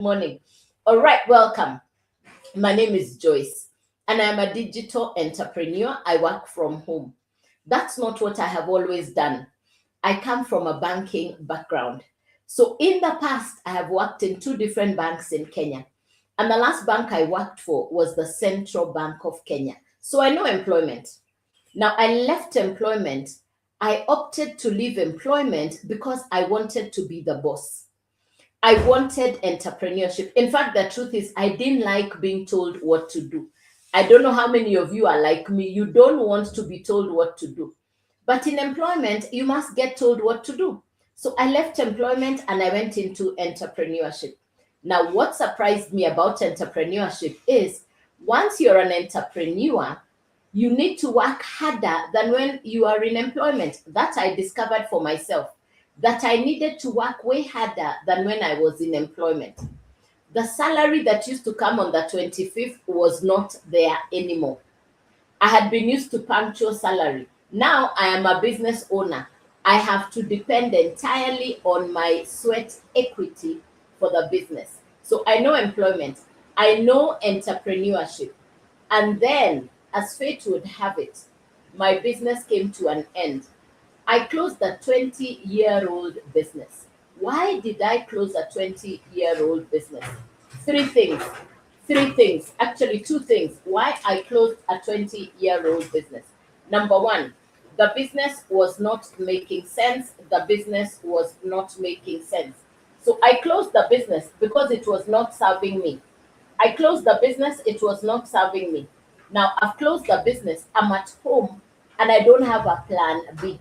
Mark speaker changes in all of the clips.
Speaker 1: Morning. All right, welcome. My name is Joyce, and I'm a digital entrepreneur. I work from home. That's not what I have always done. I come from a banking background. So, in the past, I have worked in two different banks in Kenya. And the last bank I worked for was the Central Bank of Kenya. So, I know employment. Now, I left employment. I opted to leave employment because I wanted to be the boss. I wanted entrepreneurship. In fact, the truth is, I didn't like being told what to do. I don't know how many of you are like me. You don't want to be told what to do. But in employment, you must get told what to do. So I left employment and I went into entrepreneurship. Now, what surprised me about entrepreneurship is once you're an entrepreneur, you need to work harder than when you are in employment. That I discovered for myself, that I needed to work way harder than when I was in employment. The salary that used to come on the 25th was not there anymore. I had been used to punctual salary. Now I am a business owner. I have to depend entirely on my sweat equity for the business. So I know employment, I know entrepreneurship. And then, as fate would have it, my business came to an end. I closed a 20-year-old business. Why did I close a 20-year-old business? Three things. Three things. Actually, two things. Why I closed a 20-year-old business. Number one, the business was not making sense. The business was not making sense. So I closed the business because it was not serving me. I closed the business, it was not serving me. Now I've closed the business, I'm at home, and I don't have a plan B.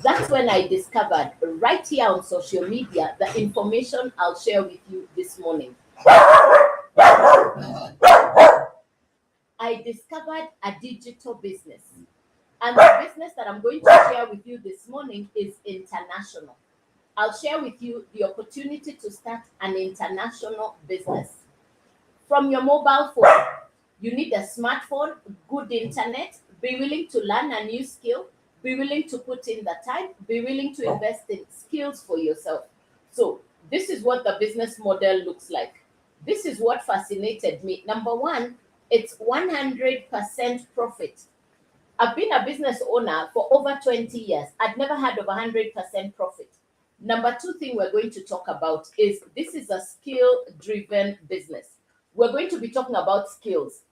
Speaker 1: That's when I discovered right here on social media the information I'll share with you this morning. I discovered a digital business. And the business that I'm going to share with you this morning is international. I'll share with you the opportunity to start an international business. From your mobile phone, you need a smartphone, good internet, be willing to learn a new skill, be willing to put in the time, be willing to invest in skills for yourself. So, this is what the business model looks like. This is what fascinated me. Number one, it's 100% profit. I've been a business owner for over 20 years. I've never had of 100% profit. Number two thing we're going to talk about is this is a skill driven business. We're going to be talking about skills.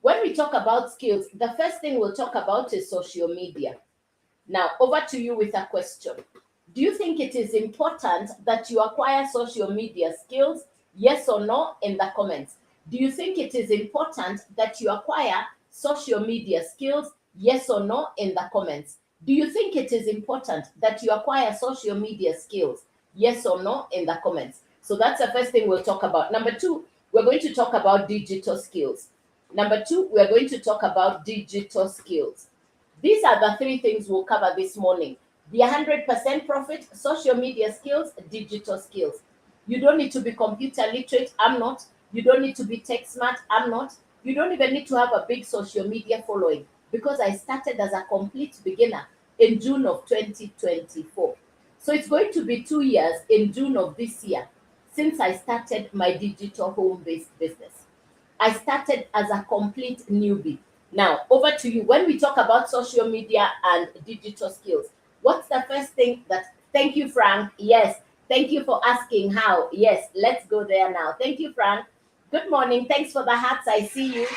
Speaker 1: When we talk about skills, the first thing we'll talk about is social media. Now, over to you with a question. Do you think it is important that you acquire social media skills? Yes or no in the comments. Do you think it is important that you acquire social media skills? Yes or no in the comments. Do you think it is important that you acquire social media skills? Yes or no in the comments. So that's the first thing we'll talk about. Number two, we're going to talk about digital skills. Number two, we're going to talk about digital skills. These are the three things we'll cover this morning. The 100% profit, social media skills, digital skills. You don't need to be computer literate. I'm not. You don't need to be tech smart. I'm not. You don't even need to have a big social media following because I started as a complete beginner in June of 2024. So it's going to be 2 years in June of this year since I started my digital home-based business. I started as a complete newbie. Now, over to you. When we talk about social media and digital skills, what's the first thing that, thank you, Frank. Yes. Thank you for asking how. Yes, let's go there now. Thank you, Frank. Good morning. Thanks for the hearts. I see you.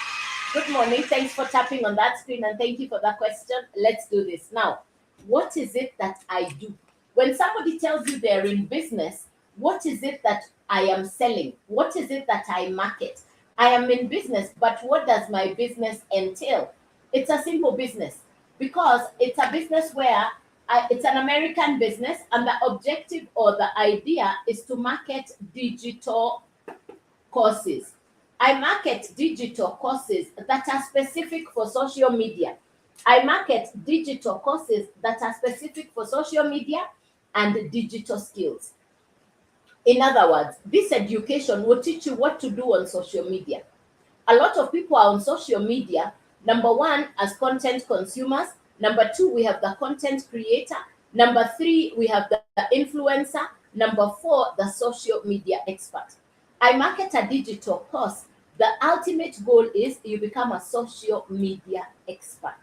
Speaker 1: Good morning. Thanks for tapping on that screen and thank you for that question. Let's do this. Now, what is it that I do? When somebody tells you they're in business, what is it that I am selling? What is it that I market? I am in business, but what does my business entail? It's a simple business because it's a business where it's an American business, and the objective or the idea is to market digital courses. I market digital courses that are specific for social media. I market digital courses that are specific for social media and digital skills. In other words, this education will teach you what to do on social media. A lot of people are on social media, number one, as content consumers. Number two, we have the content creator. Number three, we have the influencer. Number four, the social media expert. I market a digital course. The ultimate goal is you become a social media expert.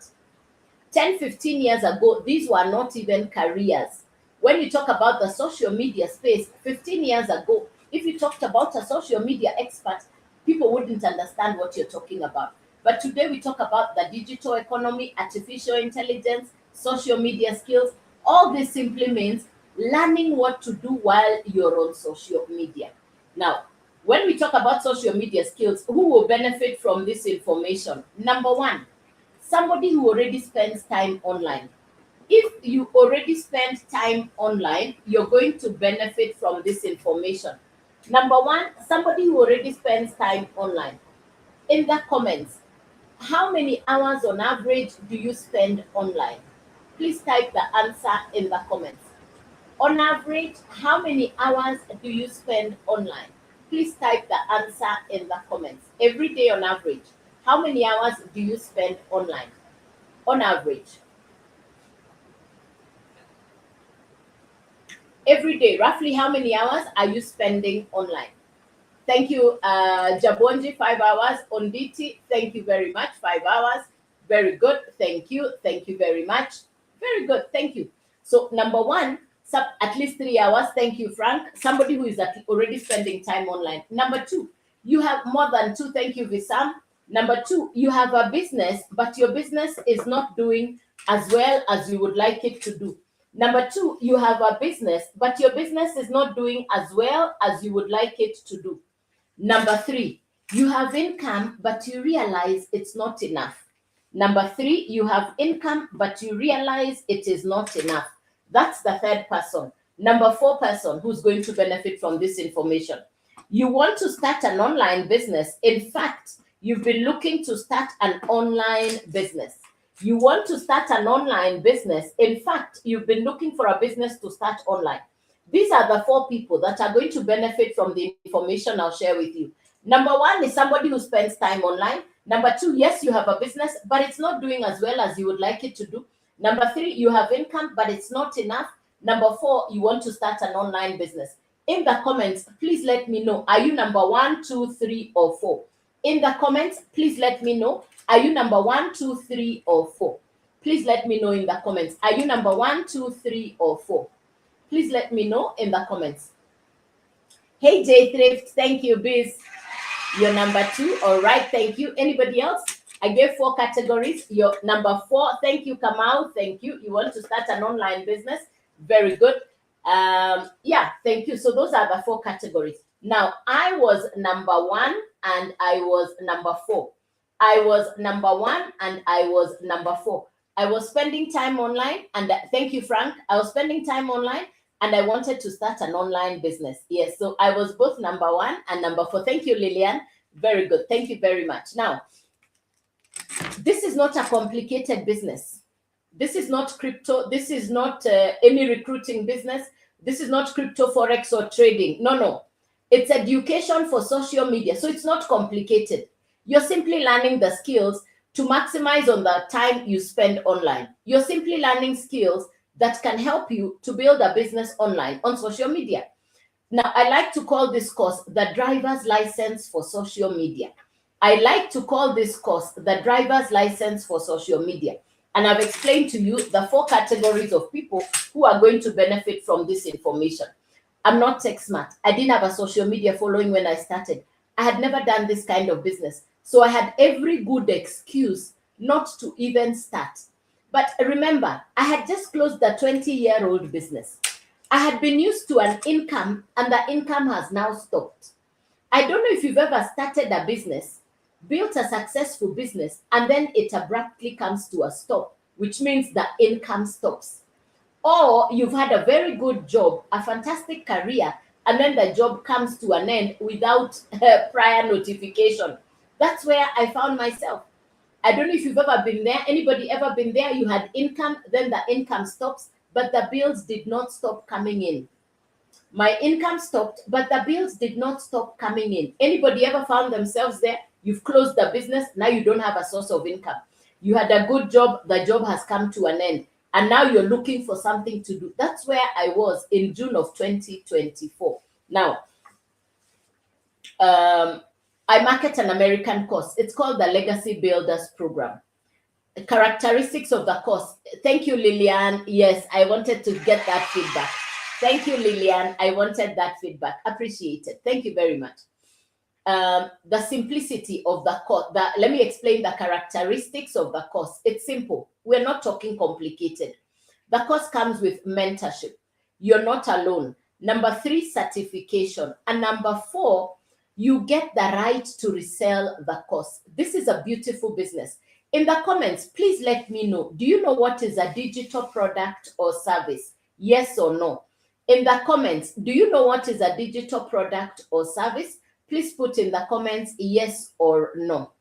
Speaker 1: 10, 15 years ago, these were not even careers. When you talk about the social media space, 15 years ago, if you talked about a social media expert, people wouldn't understand what you're talking about. But today we talk about the digital economy, artificial intelligence, social media skills. All this simply means learning what to do while you're on social media. Now, when we talk about social media skills, who will benefit from this information? Number one, somebody who already spends time online. If you already spend time online, you're going to benefit from this information. Number one, somebody who already spends time online. In the comments, how many hours on average do you spend online? Please type the answer in the comments. On average, how many hours do you spend online? Please type the answer in the comments. Every day on average, how many hours do you spend online? On average. Every day, roughly how many hours are you spending online? Thank you, Jabonji, 5 hours. Onditi, thank you very much, 5 hours. Very good, thank you very much. Very good, thank you. So number one, at least 3 hours. Thank you, Frank. Somebody who is already spending time online. Number two, you have more than 2. Thank you, Visam. Number two, you have a business, but your business is not doing as well as you would like it to do. Number two, you have a business, but your business is not doing as well as you would like it to do. Number three, you have income, but you realize it's not enough. Number three, you have income, but you realize it is not enough. That's the third person. Number four person who's going to benefit from this information. You want to start an online business. In fact, you've been looking to start an online business. You want to start an online business. In fact, you've been looking for a business to start online. These are the 4 people that are going to benefit from the information I'll share with you. Number one is somebody who spends time online. Number two, yes, you have a business, but it's not doing as well as you would like it to do. Number three, you have income, but it's not enough. Number four, you want to start an online business. In the comments, please let me know. Are you number 1, 2, 3, or 4? In the comments, please let me know. Are you number 1, 2, 3, or 4? Please let me know in the comments. Are you number 1, 2, 3, or 4? Please let me know in the comments. Hey, J Thrift, thank you, Biz. You're number 2. All right, thank you. Anybody else? I gave 4 categories. You're number 4. Thank you, Kamau. Thank you. You want to start an online business? Very good. Yeah, thank you. So those are the 4 categories. Now, I was number 1 and I was number 4. I was number 1 and I was number 4. I was spending time online, and thank you, Frank. I was spending time online and I wanted to start an online business. Yes, so I was both number 1 and number 4. Thank you, Lillian. Very good. Thank you very much. Now, this is not a complicated business. This is not crypto. This is not any recruiting business. This is not crypto, forex, or trading. No. It's education for social media. So it's not complicated. You're simply learning the skills to maximize on the time you spend online. You're simply learning skills that can help you to build a business online on social media. Now, I like to call this course the driver's license for social media. I like to call this course the driver's license for social media. And I've explained to you the 4 categories of people who are going to benefit from this information. I'm not tech smart. I didn't have a social media following when I started. I had never done this kind of business. So I had every good excuse not to even start. But remember, I had just closed a 20-year-old business. I had been used to an income, and the income has now stopped. I don't know if you've ever started a business, built a successful business, and then it abruptly comes to a stop, which means the income stops. Or you've had a very good job, a fantastic career, and then the job comes to an end without prior notification. That's where I found myself. I don't know if you've ever been there. Anybody ever been there? You had income, then the income stops, but the bills did not stop coming in. My income stopped, but the bills did not stop coming in. Anybody ever found themselves there? You've closed the business, now you don't have a source of income. You had a good job, the job has come to an end, and now you're looking for something to do. That's where I was in June of 2024. Now, I market an American course. It's called the Legacy Builders Program. Characteristics of the course. Thank you, Lillian. Yes, I wanted to get that feedback. Thank you, Lillian. I wanted that feedback. Appreciate it. Thank you very much. The simplicity of the course. Let me explain the characteristics of the course. It's simple. We're not talking complicated. The course comes with mentorship. You're not alone. Number 3, certification. And number 4, you get the right to resell the course. This is a beautiful business. In the comments, please let me know. Do you know what is a digital product or service? Yes or no? In the comments, do you know what is a digital product or service? Please put in the comments yes or no.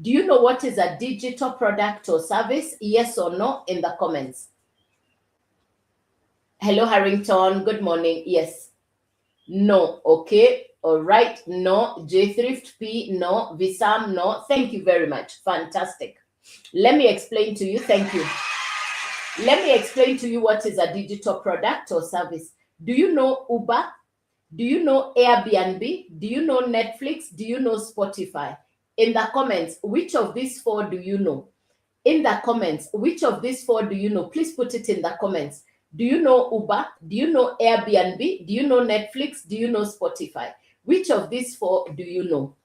Speaker 1: Do you know what is a digital product or service? Yes or no in the comments. Hello, Harrington. Good morning. Yes. No. Okay. All right. No. JThrift P. No. Visam. No. Thank you very much. Fantastic. Let me explain to you. Thank you. Let me explain to you what is a digital product or service. Do you know Uber? Do you know Airbnb? Do you know Netflix? Do you know Spotify? In the comments, which of these 4 do you know? In the comments, which of these 4 do you know? Please put it in the comments. Do you know Uber? Do you know Airbnb? Do you know Netflix? Do you know Spotify? Which of these 4 do you know?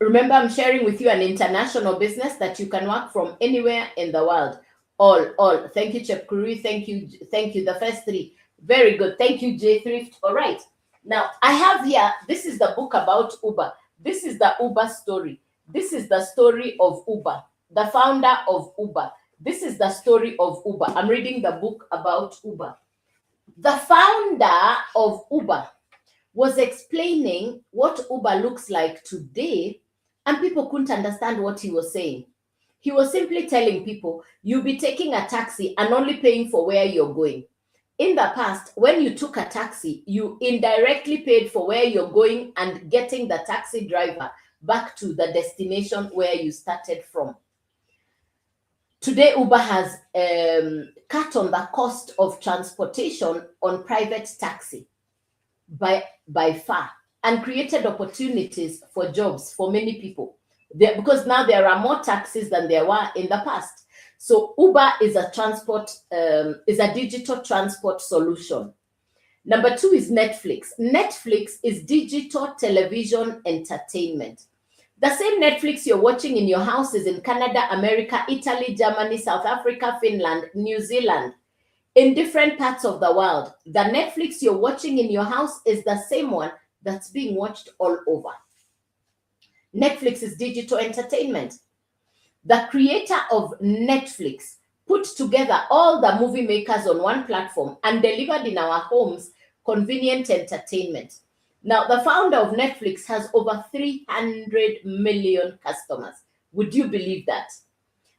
Speaker 1: Remember, I'm sharing with you an international business that you can work from anywhere in the world. All. Thank you, Chef Kuri. Thank you. The first 3. Very good. Thank you, JThrift. All right. Now, I have here, this is the book about Uber. This is the Uber story. This is the story of Uber, the founder of Uber. This is the story of Uber. I'm reading the book about Uber. The founder of Uber was explaining what Uber looks like today, and people couldn't understand what he was saying. He was simply telling people, you'll be taking a taxi and only paying for where you're going. In the past, when you took a taxi, you indirectly paid for where you're going and getting the taxi driver back to the destination where you started from. Today, Uber has cut on the cost of transportation on private taxi by far, and created opportunities for jobs for many people. Because now there are more taxis than there were in the past. So Uber is a digital transport solution. Number 2 is Netflix. Netflix is digital television entertainment. The same Netflix you're watching in your house is in Canada, America, Italy, Germany, South Africa, Finland, New Zealand, in different parts of the world. The Netflix you're watching in your house is the same one that's being watched all over. Netflix is digital entertainment. The creator of Netflix put together all the movie makers on one platform and delivered in our homes convenient entertainment. Now, the founder of Netflix has over 300 million customers. Would you believe that?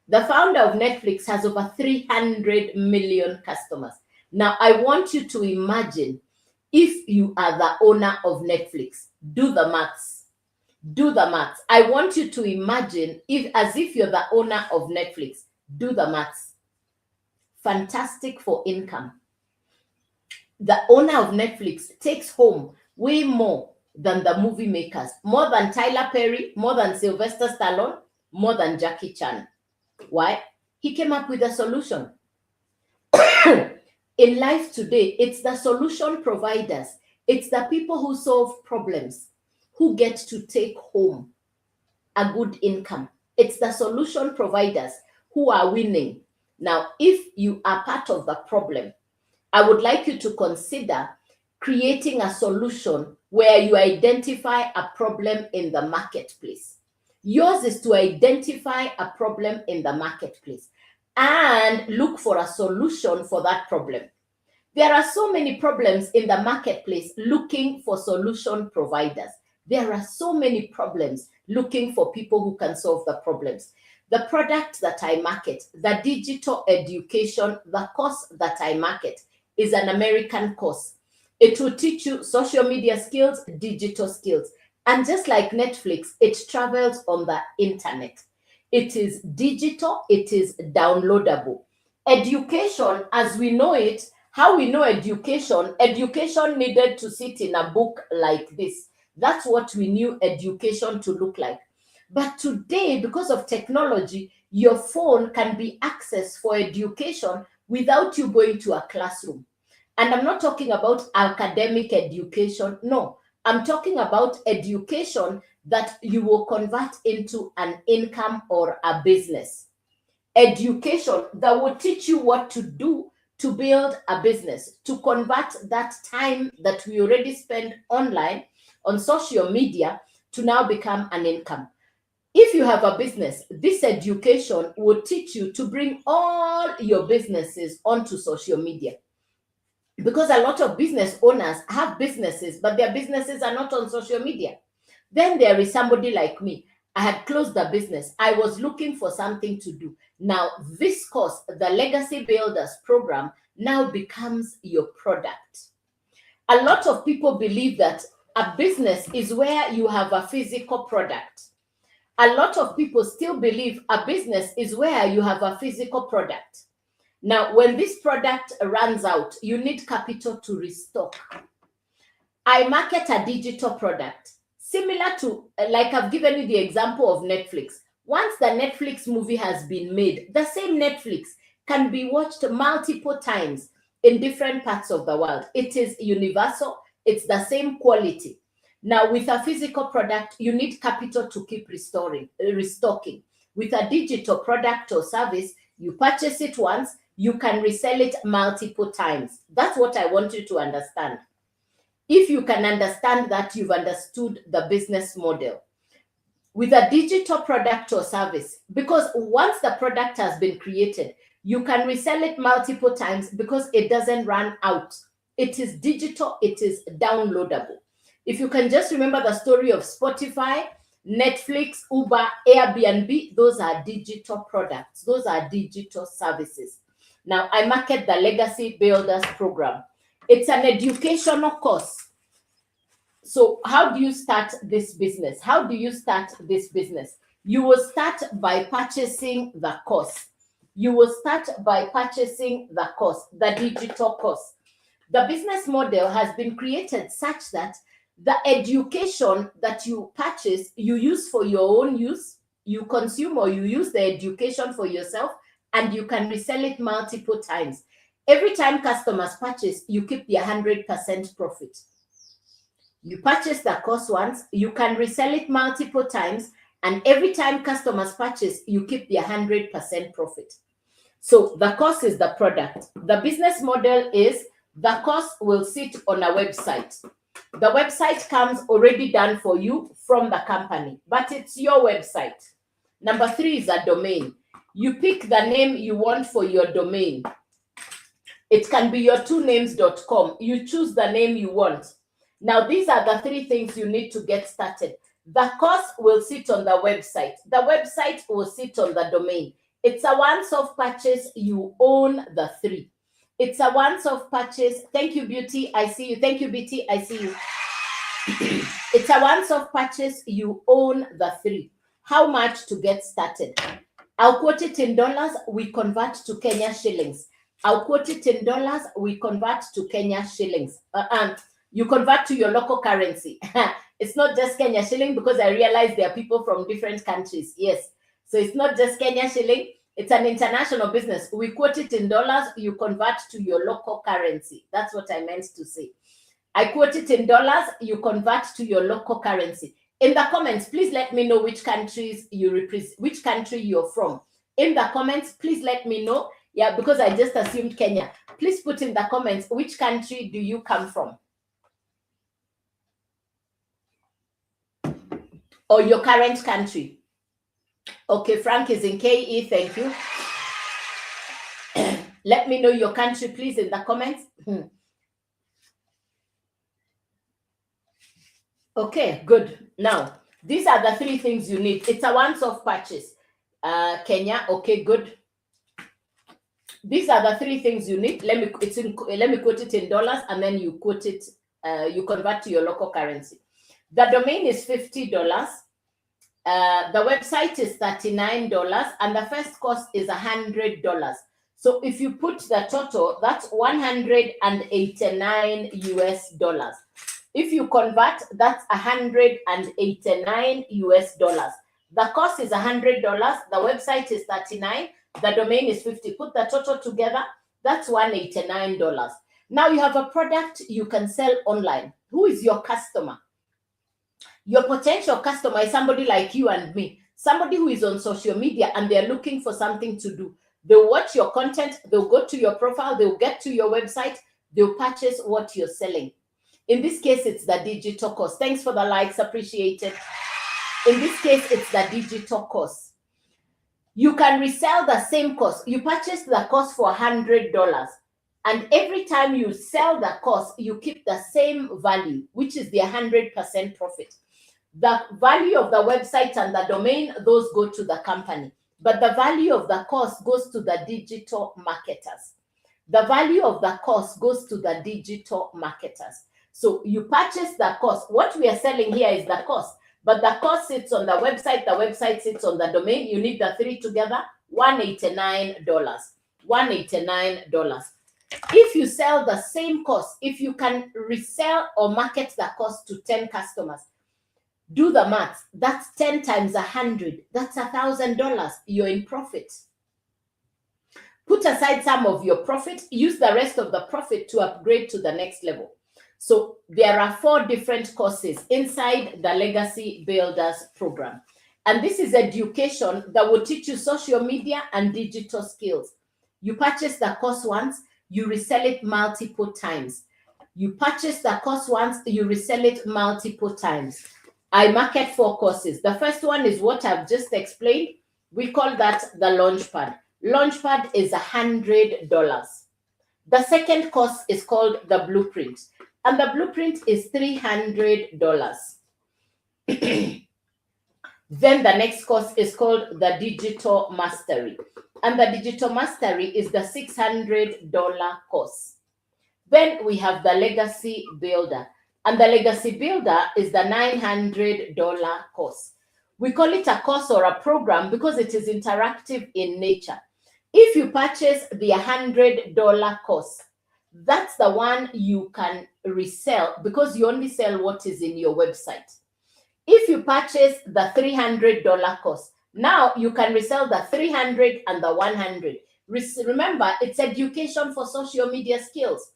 Speaker 1: The founder of Netflix has over 300 million customers. Now, I want you to imagine if you are the owner of Netflix. Do the maths. Do the maths. I want you to imagine as if you're the owner of Netflix. Do the maths. Fantastic for income. The owner of Netflix takes home way more than the movie makers, more than Tyler Perry, more than Sylvester Stallone, more than Jackie Chan. Why? He came up with a solution. In life today, it's the solution providers. It's the people who solve problems who get to take home a good income. It's the solution providers who are winning. Now, if you are part of the problem, I would like you to consider creating a solution where you identify a problem in the marketplace. Yours is to identify a problem in the marketplace and look for a solution for that problem. There are so many problems in the marketplace looking for solution providers. There are so many problems looking for people who can solve the problems. The product that I market, the digital education, the course that I market is an American course. It will teach you social media skills, digital skills. And just like Netflix, it travels on the internet. It is digital, it is downloadable. Education, as we know it, how we know education needed to sit in a book like this. That's what we knew education to look like. But today, because of technology, your phone can be accessed for education without you going to a classroom. And I'm not talking about academic education. No, I'm talking about education that you will convert into an income or a business. Education that will teach you what to do to build a business, to convert that time that we already spend online on social media to now become an income. If you have a business, this education will teach you to bring all your businesses onto social media. Because a lot of business owners have businesses, but their businesses are not on social media. Then there is somebody like me. I had closed the business. I was looking for something to do. Now, this course, the Legacy Builders program, now becomes your product. A lot of people believe that a business is where you have a physical product. A lot of people still believe a business is where you have a physical product. Now, when this product runs out, you need capital to restock. I market a digital product, similar to, like I've given you the example of Netflix. Once the Netflix movie has been made, the same Netflix can be watched multiple times in different parts of the world. It is universal. It's the same quality. Now, with a physical product, you need capital to keep restocking. With a digital product or service, you purchase it once, you can resell it multiple times. That's what I want you to understand. If you can understand that, you've understood the business model. With a digital product or service, because once the product has been created, you can resell it multiple times because it doesn't run out. It is digital, it is downloadable. If you can just remember the story of Spotify, Netflix, Uber, Airbnb, those are digital products. Those are digital services. Now, I market the Legacy Builders program. It's an educational course. So how do you start this business? How do you start this business? You will start by purchasing the course. You will start by purchasing the course, the digital course. The business model has been created such that the education that you purchase, you use for your own use, you consume or you use the education for yourself, and you can resell it multiple times. Every time customers purchase, you keep the 100% profit. You purchase the course once, you can resell it multiple times, and every time customers purchase, you keep the 100% profit. So the course is the product. The business model is the course will sit on a website. The website comes already done for you from the company, but it's your website. Number 3 is a domain. You pick the name you want for your domain. It can be your2names.com. You choose the name you want. Now, these are the 3 things you need to get started. The course will sit on the website. The website will sit on the domain. It's a once-off purchase. You own the 3. It's a once-off purchase. Thank you, Beauty. I see you. Thank you, Beauty. I see you. It's a once-off purchase. You own the 3. How much to get started? I'll quote it in dollars. We convert to Kenya shillings. I'll quote it in dollars. We convert to Kenya shillings. You convert to your local currency. It's not just Kenya shilling, because I realize there are people from different countries. Yes. So it's not just Kenya shilling. It's an international business. We quote it in dollars. You convert to your local currency. That's what I meant to say. I quote it in dollars. You convert to your local currency. In the comments, please let me know which countries you represent, which country you're from. In the comments, please let me know. Yeah, because I just assumed Kenya. Please put in the comments, which country do you come from? Or your current country. Okay, Frank is in KE. Thank you. Let me know your country, please, in the comments. Okay, good. Now, these are the 3 things you need. It's a once-off purchase. Kenya. Okay, good. These are the 3 things you need. Let me quote it in dollars, and then you quote it. You convert to your local currency. The domain is $50. The website is $39, and the first cost is $100. So if you put the total, that's $189 US. If you convert, that's $189 US. The cost is $100. The website is $39. The domain is $50. Put the total together, that's $189. Now you have a product you can sell online. Who is your customer? Your potential customer is somebody like you and me, somebody who is on social media and they're looking for something to do. They'll watch your content, they'll go to your profile, they'll get to your website, they'll purchase what you're selling. In this case, it's the digital course. Thanks for the likes, appreciate it. In this case, it's the digital course. You can resell the same course. You purchase the course for $100. And every time you sell the course, you keep the same value, which is the 100% profit. The value of the website and the domain, those go to the company. But the value of the course goes to the digital marketers. The value of the course goes to the digital marketers. So you purchase the course. What we are selling here is the course. But the course sits on the website sits on the domain. You need the three together, $189. $189. If you sell the same course, if you can resell or market the course to 10 customers, do the math. That's 10 times 100. That's $1,000. You're in profit. Put aside some of your profit. Use the rest of the profit to upgrade to the next level. So there are 4 different courses inside the Legacy Builders program. And this is education that will teach you social media and digital skills. You purchase the course once, you resell it multiple times. You purchase the course once, you resell it multiple times. I market 4 courses. The first one is what I've just explained. We call that the Launchpad. Launchpad is $100. The second course is called the Blueprint. And the Blueprint is $300. Then the next course is called the Digital Mastery. And the Digital Mastery is the $600 course. Then we have the Legacy Builder. And the Legacy Builder is the $900 course. We call it a course or a program because it is interactive in nature. If you purchase the $100 course, that's the one you can resell because you only sell what is in your website. If you purchase the $300 course, now you can resell the 300 and the 100. Remember, it's education for social media skills.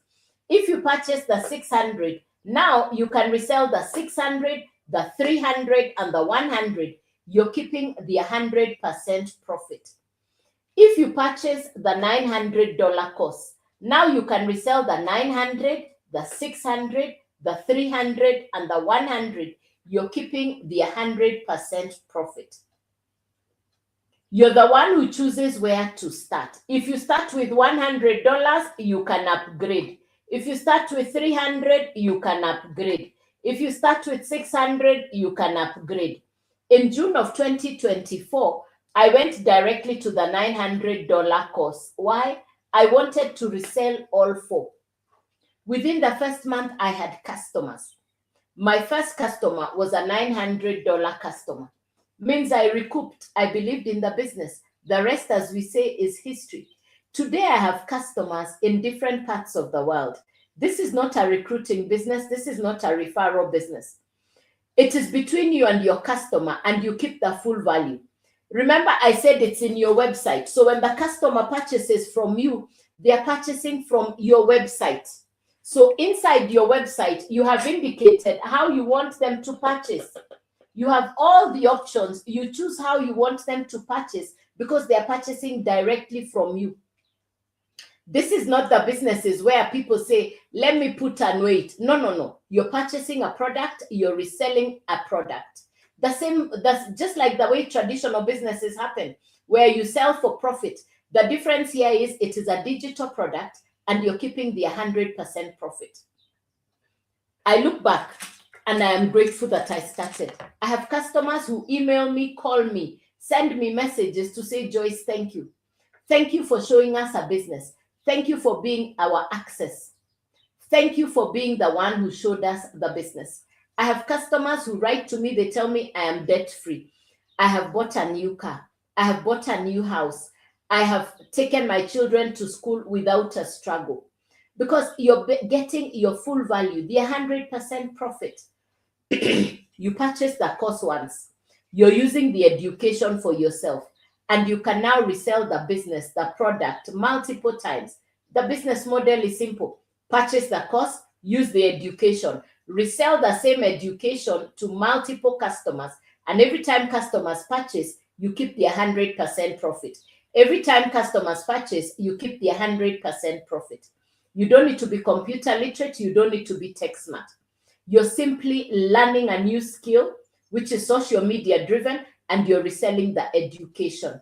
Speaker 1: If you purchase the 600, now you can resell the 600, the 300, and the 100. You're keeping the 100% profit. If you purchase the $900 course, now you can resell the 900, the 600, the 300, and the 100. You're keeping the 100% profit. You're the one who chooses where to start. If you start with $100, you can upgrade. If you start with 300, you can upgrade. If you start with 600, you can upgrade. In June of 2024, I went directly to the $900 course. Why? I wanted to resell all 4. Within the first month, I had customers. My first customer was a $900 customer. Means I recouped. I believed in the business. The rest, as we say, is history. Today, I have customers in different parts of the world. This is not a recruiting business. This is not a referral business. It is between you and your customer, and you keep the full value. Remember, I said it's in your website. So when the customer purchases from you, they are purchasing from your website. So inside your website, you have indicated how you want them to purchase. You have all the options. You choose how you want them to purchase because they are purchasing directly from you. This is not the businesses where people say, let me put and wait. No. You're purchasing a product, you're reselling a product. That's just like the way traditional businesses happen, where you sell for profit. The difference here is it is a digital product and you're keeping the 100% profit. I look back and I am grateful that I started. I have customers who email me, call me, send me messages to say, Joyce, thank you. Thank you for showing us a business. Thank you for being our access. Thank you for being the one who showed us the business. I have customers who write to me, they tell me I am debt-free. I have bought a new car. I have bought a new house. I have taken my children to school without a struggle, because you're getting your full value, the 100% profit. You purchase the course once, you're using the education for yourself, and you can now resell the business, the product, multiple times. The business model is simple: purchase the course, use the education, resell the same education to multiple customers, and every time customers purchase, you keep the 100% profit. Every time customers purchase, you keep the 100% profit. You don't need to be computer literate, you don't need to be tech smart. You're simply learning a new skill, which is social media driven, and you're reselling the education.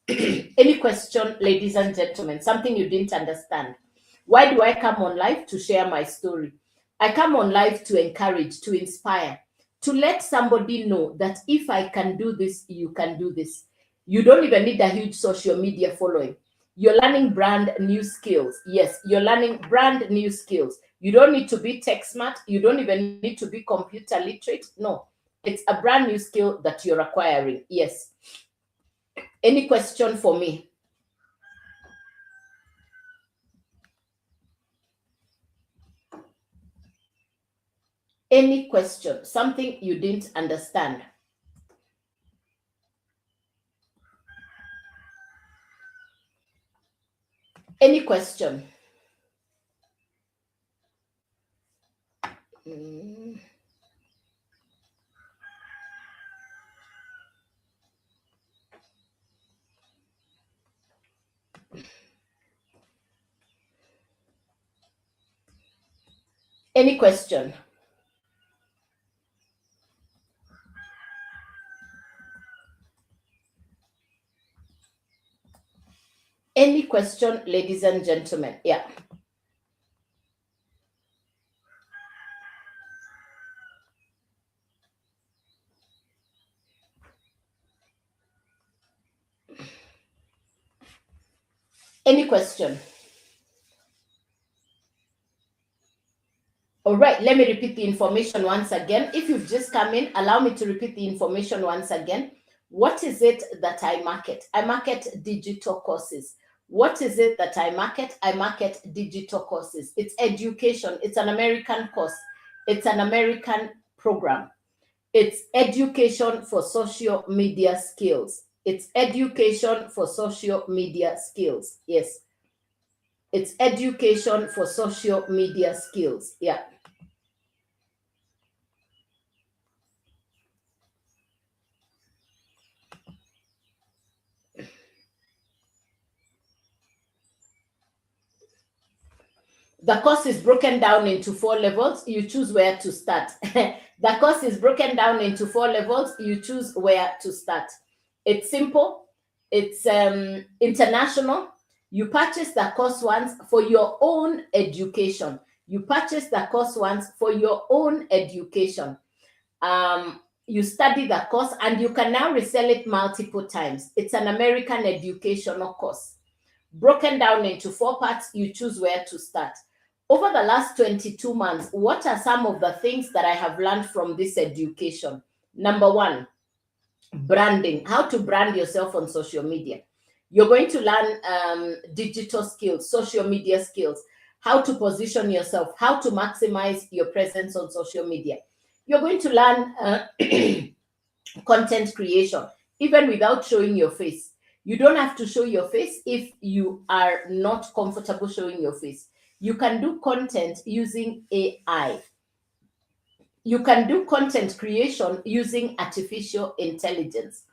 Speaker 1: Any question, ladies and gentlemen? Something you didn't understand? Why do I come on live? To share my story. I come on live to encourage, to inspire, to let somebody know that if I can do this, you can do this. You don't even need a huge social media following. You're learning brand new skills. Yes, you're learning brand new skills. You don't need to be tech smart. You don't even need to be computer literate. No, it's a brand new skill that you're acquiring. Yes. Any question for me? Any question? Something you didn't understand? Any question? Any question? Any question, ladies and gentlemen? Yeah. Any question? All right, let me repeat the information once again. If you've just come in, allow me to repeat the information once again. What is it that I market? I market digital courses. What is it that I market? I market digital courses. It's education. It's an American course. It's an American program. It's education for social media skills. It's education for social media skills. Yes. It's education for social media skills. Yeah. The course is broken down into 4 levels. You choose where to start. The course is broken down into 4 levels. You choose where to start. It's simple. It's international. You purchase the course once for your own education. You purchase the course once for your own education. You study the course and you can now resell it multiple times. It's an American educational course. Broken down into 4 parts, you choose where to start. Over the last 22 months, what are some of the things that I have learned from this education? Number 1, branding, how to brand yourself on social media. You're going to learn digital skills, social media skills, how to position yourself, how to maximize your presence on social media. You're going to learn content creation, even without showing your face. You don't have to show your face if you are not comfortable showing your face. You can do content using AI. You can do content creation using artificial intelligence.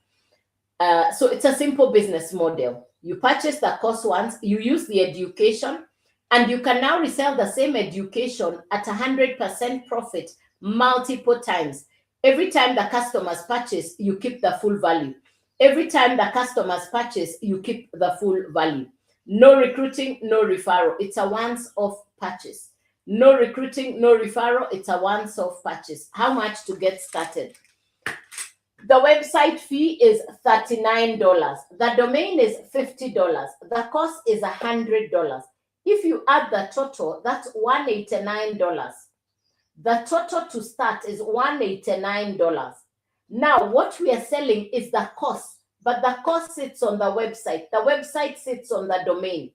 Speaker 1: So it's a simple business model. You purchase the course once, you use the education, and you can now resell the same education at 100% profit multiple times. Every time the customers purchase, you keep the full value. Every time the customers purchase, you keep the full value. No recruiting, no referral. It's a once-off purchase. No recruiting, no referral. It's a once-off purchase. How much to get started? The website fee is $39. The domain is $50. The cost is $100. If you add the total, that's $189. The total to start is $189. Now, what we are selling is the course but the cost sits on the website. The website sits on the domain.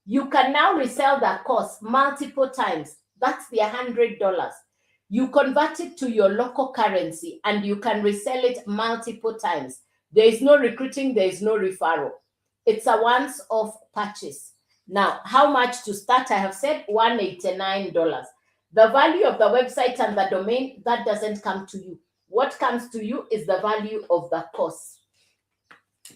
Speaker 1: You can now resell that course multiple times. That's the $100. You convert it to your local currency and you can resell it multiple times. There is no recruiting, there is no referral. It's a once-off purchase. Now, how much to start? I have said $189. The value of the website and the domain, that doesn't come to you. What comes to you is the value of the course.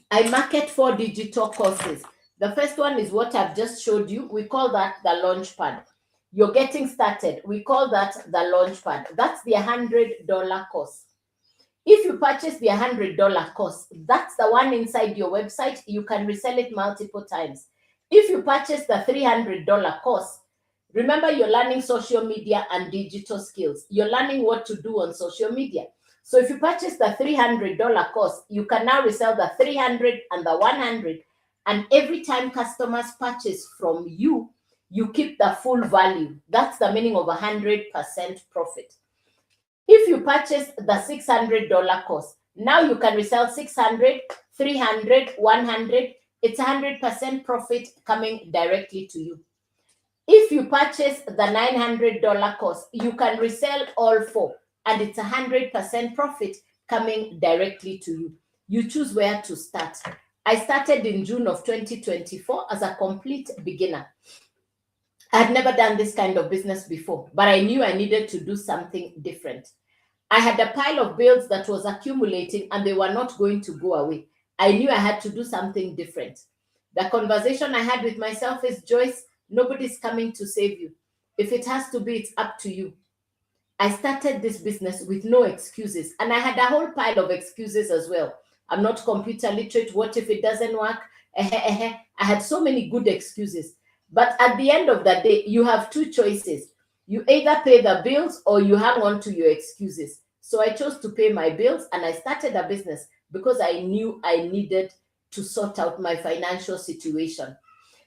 Speaker 1: I market 4 digital courses. The first one is what I've just showed you. We call that the Launchpad. You're getting started. We call that the Launchpad. That's the $100 course. If you purchase the $100 course, that's the one inside your website. You can resell it multiple times. If you purchase the $300 course, remember you're learning social media and digital skills. You're learning what to do on social media. So if you purchase the $300 course, you can now resell the $300 and the $100. And every time customers purchase from you, you keep the full value. That's the meaning of 100% profit. If you purchase the $600 course, now you can resell $600, $300, $100. It's 100% profit coming directly to you. If you purchase the $900 course, you can resell all 4, and it's 100% profit coming directly to you. You choose where to start. I started in June of 2024 as a complete beginner. I had never done this kind of business before, but I knew I needed to do something different. I had a pile of bills that was accumulating and they were not going to go away. I knew I had to do something different. The conversation I had with myself is, Joyce, nobody's coming to save you. If it has to be, it's up to you. I started this business with no excuses, and I had a whole pile of excuses as well. I'm not computer literate. What if it doesn't work? I had so many good excuses. But at the end of the day, you have 2 choices. You either pay the bills or you hang on to your excuses. So I chose to pay my bills, and I started a business because I knew I needed to sort out my financial situation.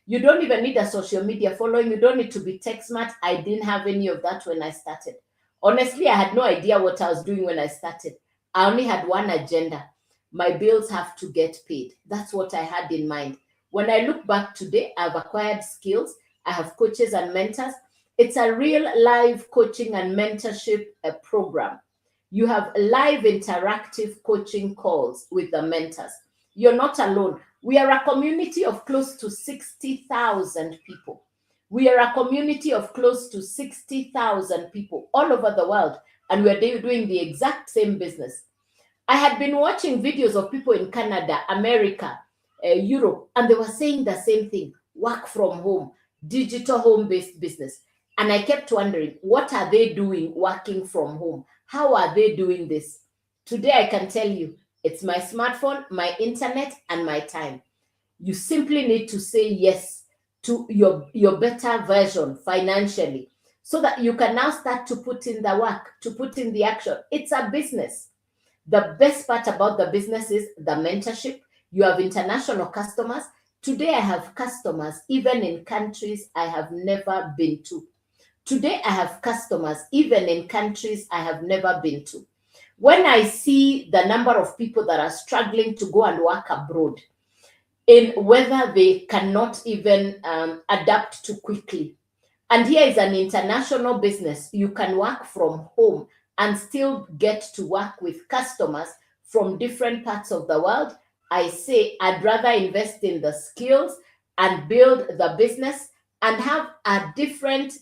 Speaker 1: You don't even need a social media following. You don't need to be tech smart. I didn't have any of that when I started. Honestly, I had no idea what I was doing when I started. I only had one agenda. My bills have to get paid. That's what I had in mind. When I look back today, I've acquired skills. I have coaches and mentors. It's a real live coaching and mentorship program. You have live interactive coaching calls with the mentors. You're not alone. We are a community of close to 60,000 people. We are a community of close to 60,000 people all over the world, and we're doing the exact same business. I had been watching videos of people in Canada, America, Europe, and they were saying the same thing: work from home, digital home-based business. And I kept wondering, what are they doing working from home? How are they doing this? Today, I can tell you, it's my smartphone, my internet, and my time. You simply need to say yes to your better version financially so that you can now start to put in the work, to put in the action. It's a business. The best part about the business is the mentorship. You have international customers. Today, I have customers even in countries I have never been to. Today, I have customers even in countries I have never been to. When I see the number of people that are struggling to go and work abroad, in whether they cannot even adapt too quickly. And here is an international business. You can work from home and still get to work with customers from different parts of the world. I say I'd rather invest in the skills and build the business and have a different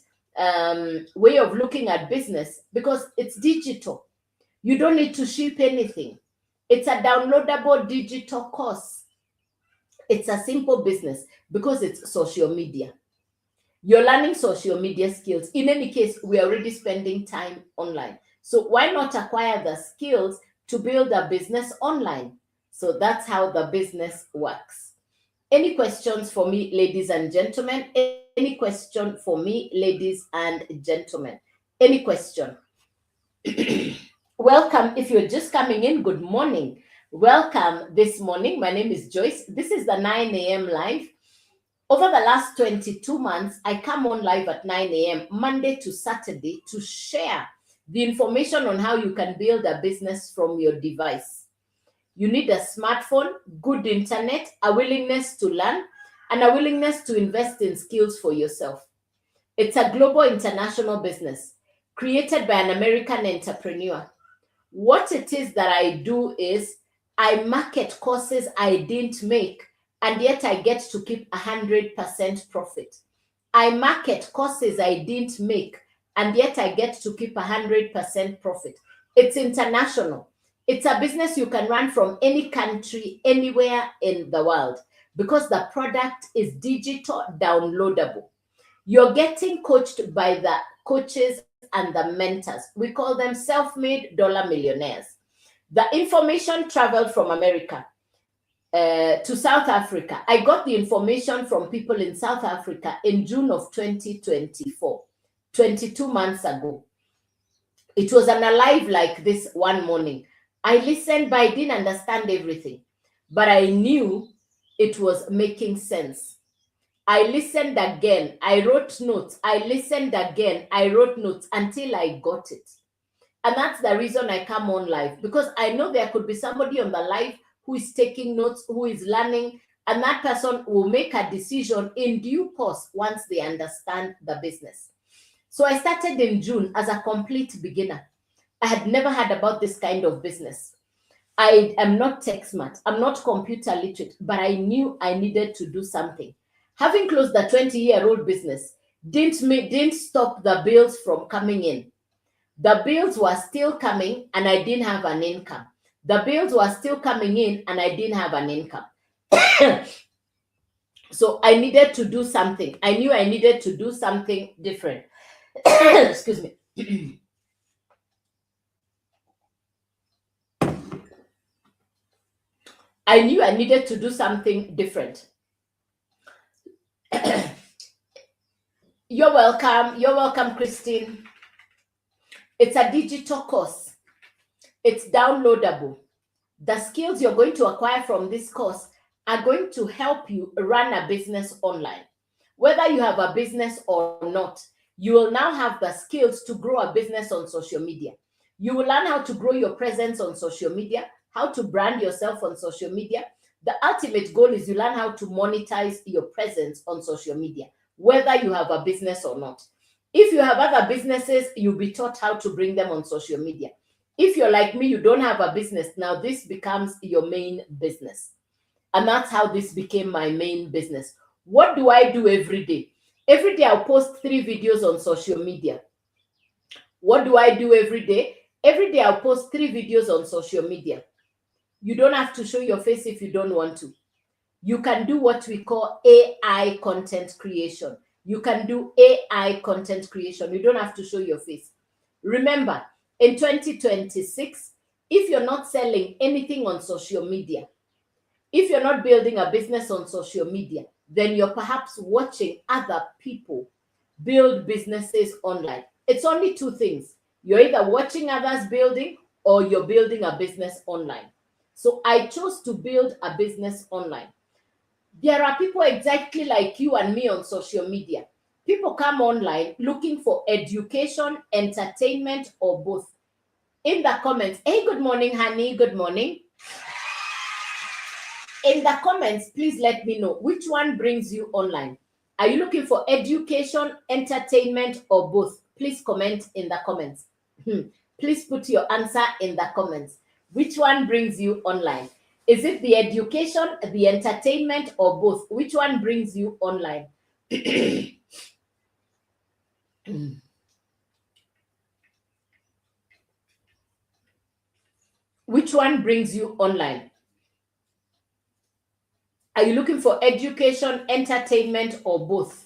Speaker 1: way of looking at business, because it's digital. You don't need to ship anything. It's a downloadable digital course. It's a simple business because it's social media. You're learning social media skills. In any case, we're already spending time online. So why not acquire the skills to build a business online? So that's how the business works. Any questions for me, ladies and gentlemen? Any question for me, ladies and gentlemen? Any question? Welcome. If you're just coming in, good morning. Welcome this morning. My name is Joyce. This is the 9 a.m. live. Over the last 22 months, I come on live at 9 a.m. Monday to Saturday to share the information on how you can build a business from your device. You need a smartphone, good internet, a willingness to learn, and a willingness to invest in skills for yourself. It's a global international business created by an American entrepreneur. What it is that I do is I market courses I didn't make, and yet I get to keep 100% profit. I market courses I didn't make, and yet I get to keep 100% profit. It's international. It's a business you can run from any country, anywhere in the world, because the product is digital, downloadable. You're getting coached by the coaches and the mentors. We call them self-made dollar millionaires. The information traveled from America to South Africa. I got the information from people in South Africa in June of 2024, 22 months ago. It was an alive like this one morning. I listened, but I didn't understand everything. But I knew it was making sense. I listened again. I wrote notes. I listened again. I wrote notes until I got it. And that's the reason I come on live, because I know there could be somebody on the live who is taking notes, who is learning, and that person will make a decision in due course once they understand the business. So I started in June as a complete beginner. I had never heard about this kind of business. I am not tech smart. I'm not computer literate, but I knew I needed to do something. Having closed the 20-year-old business didn't stop the bills from coming in. The bills were still coming and I didn't have an income. The bills were still coming in and I didn't have an income. So I needed to do something. I knew I needed to do something different. Excuse me. I knew I needed to do something different. You're welcome, Christine. It's a digital course. It's downloadable. The skills you're going to acquire from this course are going to help you run a business online. Whether you have a business or not, you will now have the skills to grow a business on social media. You will learn how to grow your presence on social media, how to brand yourself on social media. The ultimate goal is you learn how to monetize your presence on social media, whether you have a business or not. If you have other businesses, you'll be taught how to bring them on social media. If you're like me, you don't have a business, now this becomes your main business. And that's how this became my main business. What do I do every day? Every day I'll post 3 videos on social media. What do I do every day? Every day I'll post 3 videos on social media. You don't have to show your face if you don't want to. You can do what we call AI content creation. You can do AI content creation. You don't have to show your face. Remember, in 2026, if you're not selling anything on social media, if you're not building a business on social media, then you're perhaps watching other people build businesses online. It's only 2 things. You're either watching others building or you're building a business online. So I chose to build a business online. There are people exactly like you and me on social media. People come online looking for education, entertainment, or both. In the comments, hey, good morning, honey, good morning. In the comments, please let me know which one brings you online. Are you looking for education, entertainment, or both? Please comment in the comments. Please put your answer in the comments. Which one brings you online? Is it the education, the entertainment, or both? Which one brings you online? Which one brings you online? Are you looking for education, entertainment, or both?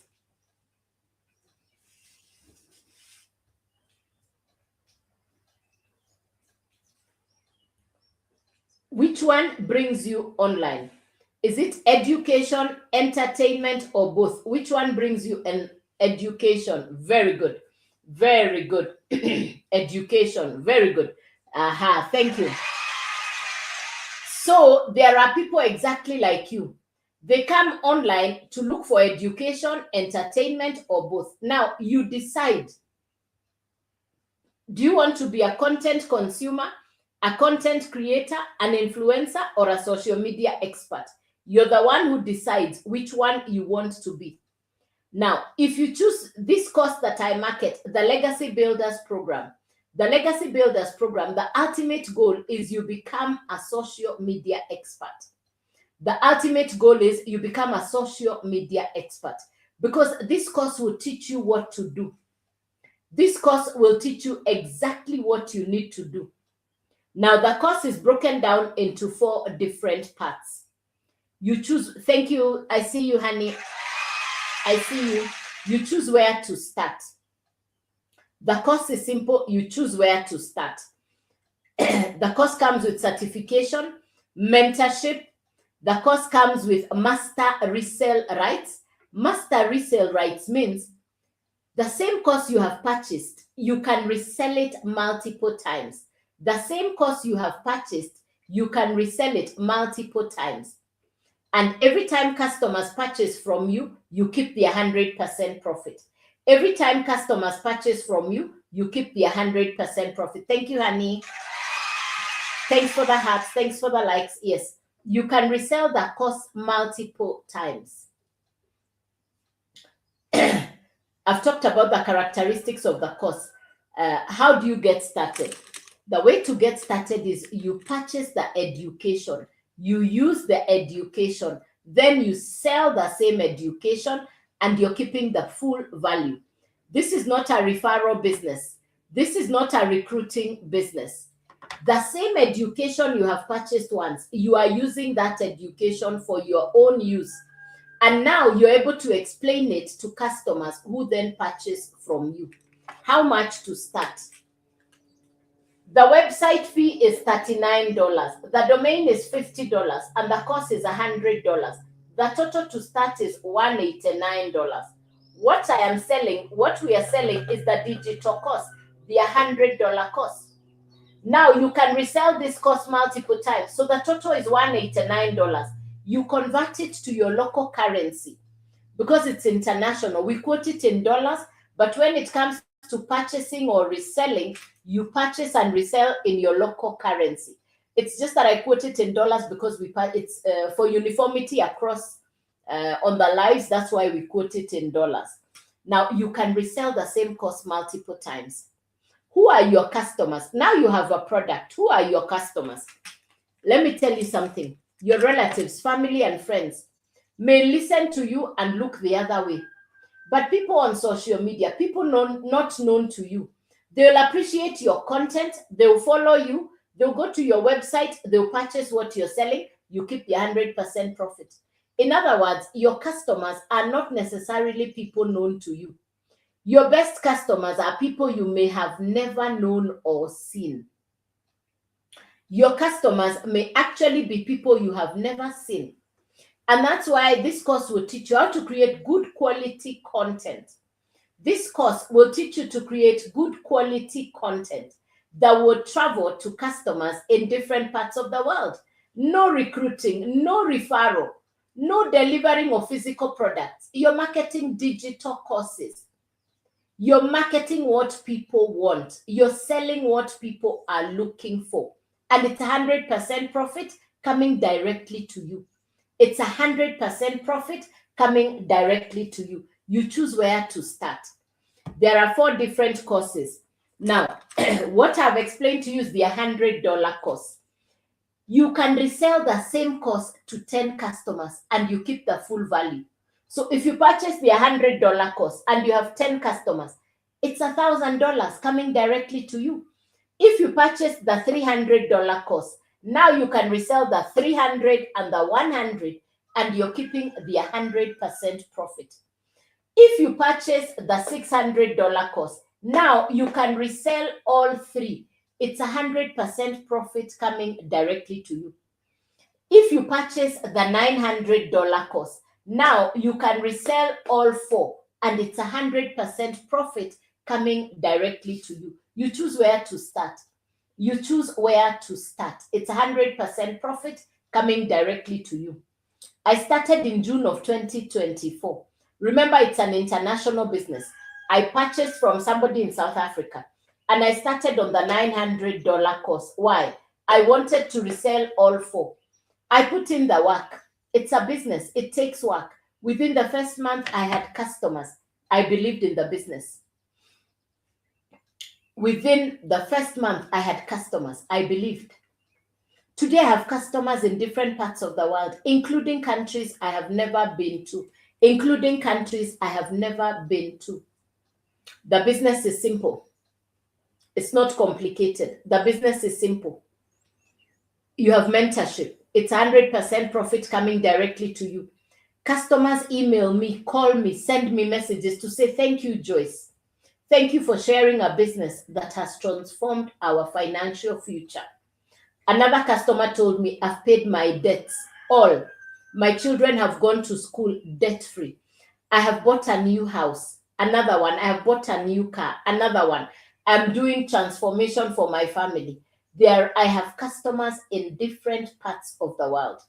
Speaker 1: Which one brings you online? Is it education, entertainment, or both? Which one brings you an education? Very good. Very good. Education. Very good. Aha, thank you. So there are people exactly like you. They come online to look for education, entertainment, or both. Now you decide. Do you want to be a content consumer? a content creator, an influencer, or a social media expert. You're the one who decides which one you want to be. Now, if you choose this course that I market, the Legacy Builders Program, the ultimate goal is you become a social media expert. The ultimate goal is you become a social media expert, because this course will teach you what to do. This course will teach you exactly what you need to do. Now, the course is broken down into 4 different parts. You choose, thank you, I see you, honey. I see you. You choose where to start. The course is simple. You choose where to start. The course comes with certification, mentorship. The course comes with master resale rights. Master resale rights means the same course you have purchased, you can resell it multiple times. The same course you have purchased, you can resell it multiple times. And every time customers purchase from you, you keep the 100% profit. Every time customers purchase from you, you keep the 100% profit. Thank you, honey. Thanks for the hearts. Thanks for the likes. Yes, you can resell the course multiple times. I've talked about the characteristics of the course. How do you get started? The way to get started is you purchase the education. You use the education. Then you sell the same education and you're keeping the full value. This is not a referral business. This is not a recruiting business. The same education you have purchased once, you are using that education for your own use. And now you're able to explain it to customers who then purchase from you. How much to start? The website fee is $39. The domain is $50 and the course is $100. The total to start is $189. What I am selling, what we are selling is the digital course, the $100 course. Now you can resell this course multiple times. So the total is $189. You convert it to your local currency because it's international. We quote it in dollars, but when it comes to purchasing or reselling, you purchase and resell in your local currency. It's just that I quote it in dollars because it's for uniformity across on the lives. That's why we quote it in dollars. Now you can resell the same course multiple times. Who are your customers? Now you have a product. Who are your customers? Let me tell you something. Your relatives, family, and friends may listen to you and look the other way. But people on social media, people not known to you, they'll appreciate your content. They'll follow you. They'll go to your website. They'll purchase what you're selling. You keep the 100% profit. In other words, your customers are not necessarily people known to you. Your best customers are people you may have never known or seen. Your customers may actually be people you have never seen. And that's why this course will teach you how to create good quality content. This course will teach you to create good quality content that will travel to customers in different parts of the world. No recruiting, no referral, no delivering of physical products. You're marketing digital courses. You're marketing what people want. You're selling what people are looking for. And it's 100% profit coming directly to you. It's 100% profit coming directly to you. You choose where to start. There are 4 different courses. Now, what I've explained to you is the $100 course. You can resell the same course to 10 customers and you keep the full value. So if you purchase the $100 course and you have 10 customers, it's $1,000 coming directly to you. If you purchase the $300 course, now you can resell the 300 and the 100 and you're keeping the 100% profit. If you purchase the $600 course, now you can resell all 3. It's 100% profit coming directly to you. If you purchase the $900 course, now you can resell all 4 and it's 100% profit coming directly to you. You choose where to start. You choose where to start. It's 100% profit coming directly to you. I started in June of 2024. Remember, it's an international business. I purchased from somebody in South Africa and I started on the $900 course. Why? I wanted to resell all 4. I put in the work. It's a business. It takes work. Within the first month, I had customers. I believed in the business. Within the first month, I had customers. I believed. Today, I have customers in different parts of the world, including countries I have never been to. Including countries I have never been to. The business is simple. It's not complicated. The business is simple. You have mentorship. It's 100% profit coming directly to you. Customers email me, call me, send me messages to say, thank you, Joyce. Thank you for sharing a business that has transformed our financial future. Another customer told me, I've paid my debts, all. My children have gone to school debt-free. I have bought a new house. Another one, I have bought a new car. Another one, I'm doing transformation for my family. I have customers in different parts of the world.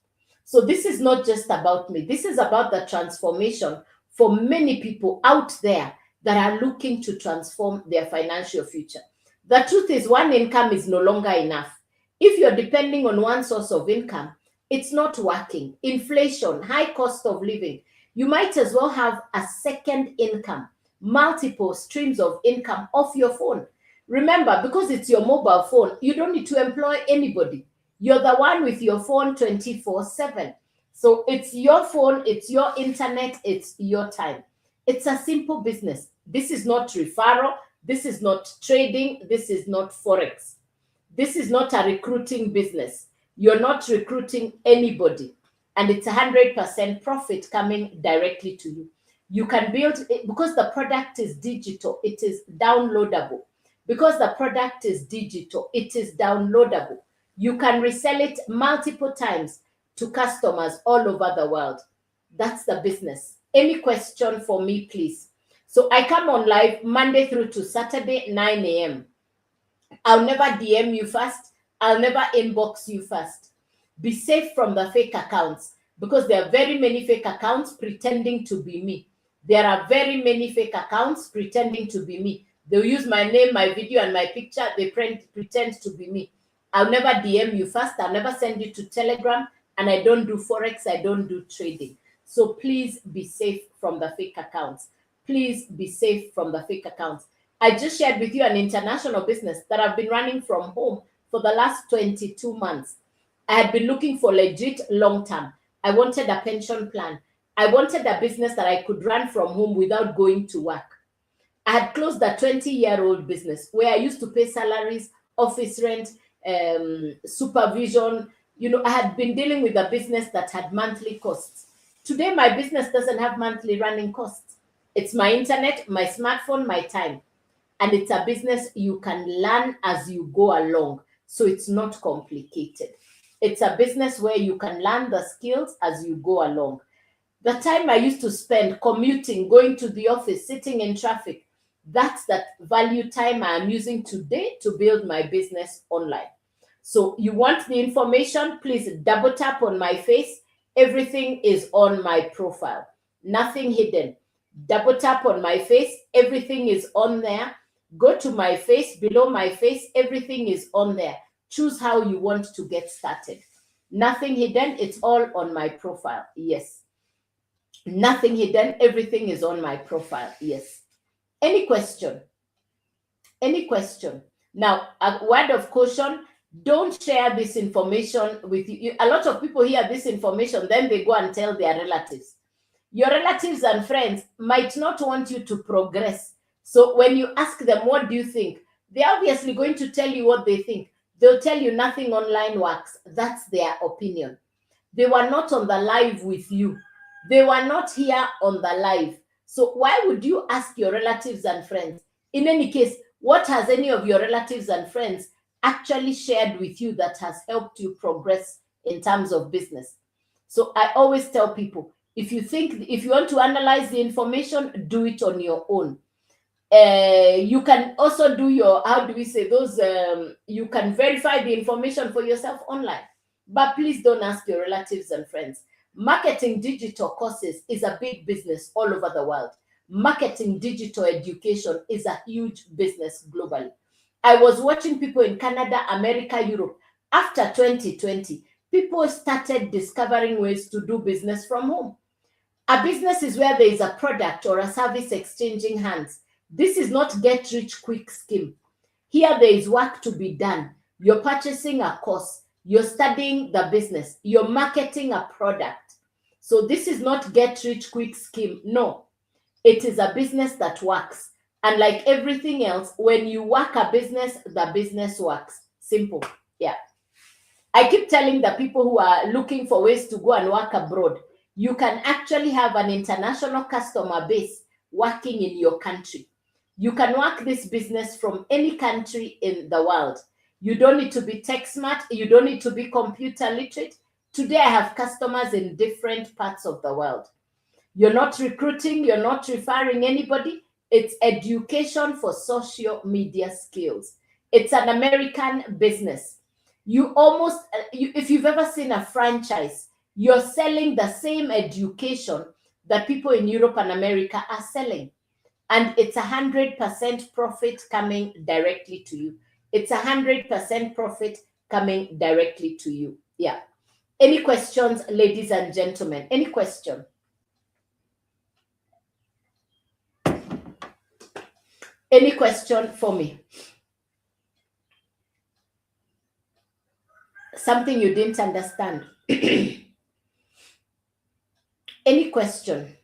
Speaker 1: So this is not just about me. This is about the transformation for many people out there that are looking to transform their financial future. The truth is, one income is no longer enough. If you're depending on one source of income, it's not working. Inflation, high cost of living. You might as well have a second income, multiple streams of income off your phone. Remember, because it's your mobile phone, you don't need to employ anybody. You're the one with your phone 24/7. So it's your phone, it's your internet, it's your time. It's a simple business. This is not referral. This is not trading. This is not Forex. This is not a recruiting business. You're not recruiting anybody. And it's 100% profit coming directly to you. You can build it because the product is digital. It is downloadable. Because the product is digital, it is downloadable. You can resell it multiple times to customers all over the world. That's the business. Any question for me, please? So I come on live Monday through to Saturday, 9 a.m. I'll never DM you first. I'll never inbox you first. Be safe from the fake accounts because there are very many fake accounts pretending to be me. There are very many fake accounts pretending to be me. They'll use my name, my video, and my picture. They pretend to be me. I'll never DM you first. I'll never send you to Telegram. And I don't do Forex. I don't do trading. So please be safe from the fake accounts. Please be safe from the fake accounts. I just shared with you an international business that I've been running from home for the last 22 months. I had been looking for legit long term. I wanted a pension plan. I wanted a business that I could run from home without going to work. I had closed a 20-year-old business where I used to pay salaries, office rent, supervision. I had been dealing with a business that had monthly costs. Today, my business doesn't have monthly running costs. It's my internet, my smartphone, my time. And it's a business you can learn as you go along. So it's not complicated. It's a business where you can learn the skills as you go along. The time I used to spend commuting, going to the office, sitting in traffic, that's that value time I am using today to build my business online. So you want the information, please double tap on my face. Everything is on my profile. Nothing hidden. Double tap on my face. Everything is on there. Go to my face, below my face. Everything is on there. Choose how you want to get started. Nothing hidden. It's all on my profile. Yes. Nothing hidden. Everything is on my profile. Yes. Any question? Any question? Now, a word of caution, don't share this information with you. A lot of people hear this information, then they go and tell their relatives. Your relatives and friends might not want you to progress. So when you ask them, what do you think? They're obviously going to tell you what they think. They'll tell you nothing online works. That's their opinion. They were not on the live with you. They were not here on the live. So why would you ask your relatives and friends? In any case, what has any of your relatives and friends actually shared with you that has helped you progress in terms of business? So I always tell people, if you want to analyze the information, do it on your own. You can also do you can verify the information for yourself online. But please don't ask your relatives and friends. Marketing digital courses is a big business all over the world. Marketing digital education is a huge business globally. I was watching people in Canada, America, Europe After 2020, people started discovering ways to do business from home. A business is where there is a product or a service exchanging hands. This is not get rich quick scheme. Here there is work to be done. You're purchasing a course, you're studying the business, you're marketing a product. So this is not get rich quick scheme. No, it is a business that works. And like everything else, when you work a business, the business works. Simple. Yeah. I keep telling the people who are looking for ways to go and work abroad, you can actually have an international customer base working in your country. You can work this business from any country in the world. You don't need to be tech smart. You don't need to be computer literate. Today, I have customers in different parts of the world. You're not recruiting. You're not referring anybody. It's education for social media skills. It's an American business. If you've ever seen a franchise, you're selling the same education that people in Europe and America are selling. And it's 100% profit coming directly to you. It's 100% profit coming directly to you. Yeah. Any questions, ladies and gentlemen? Any question? Any question for me? Something you didn't understand? Any question?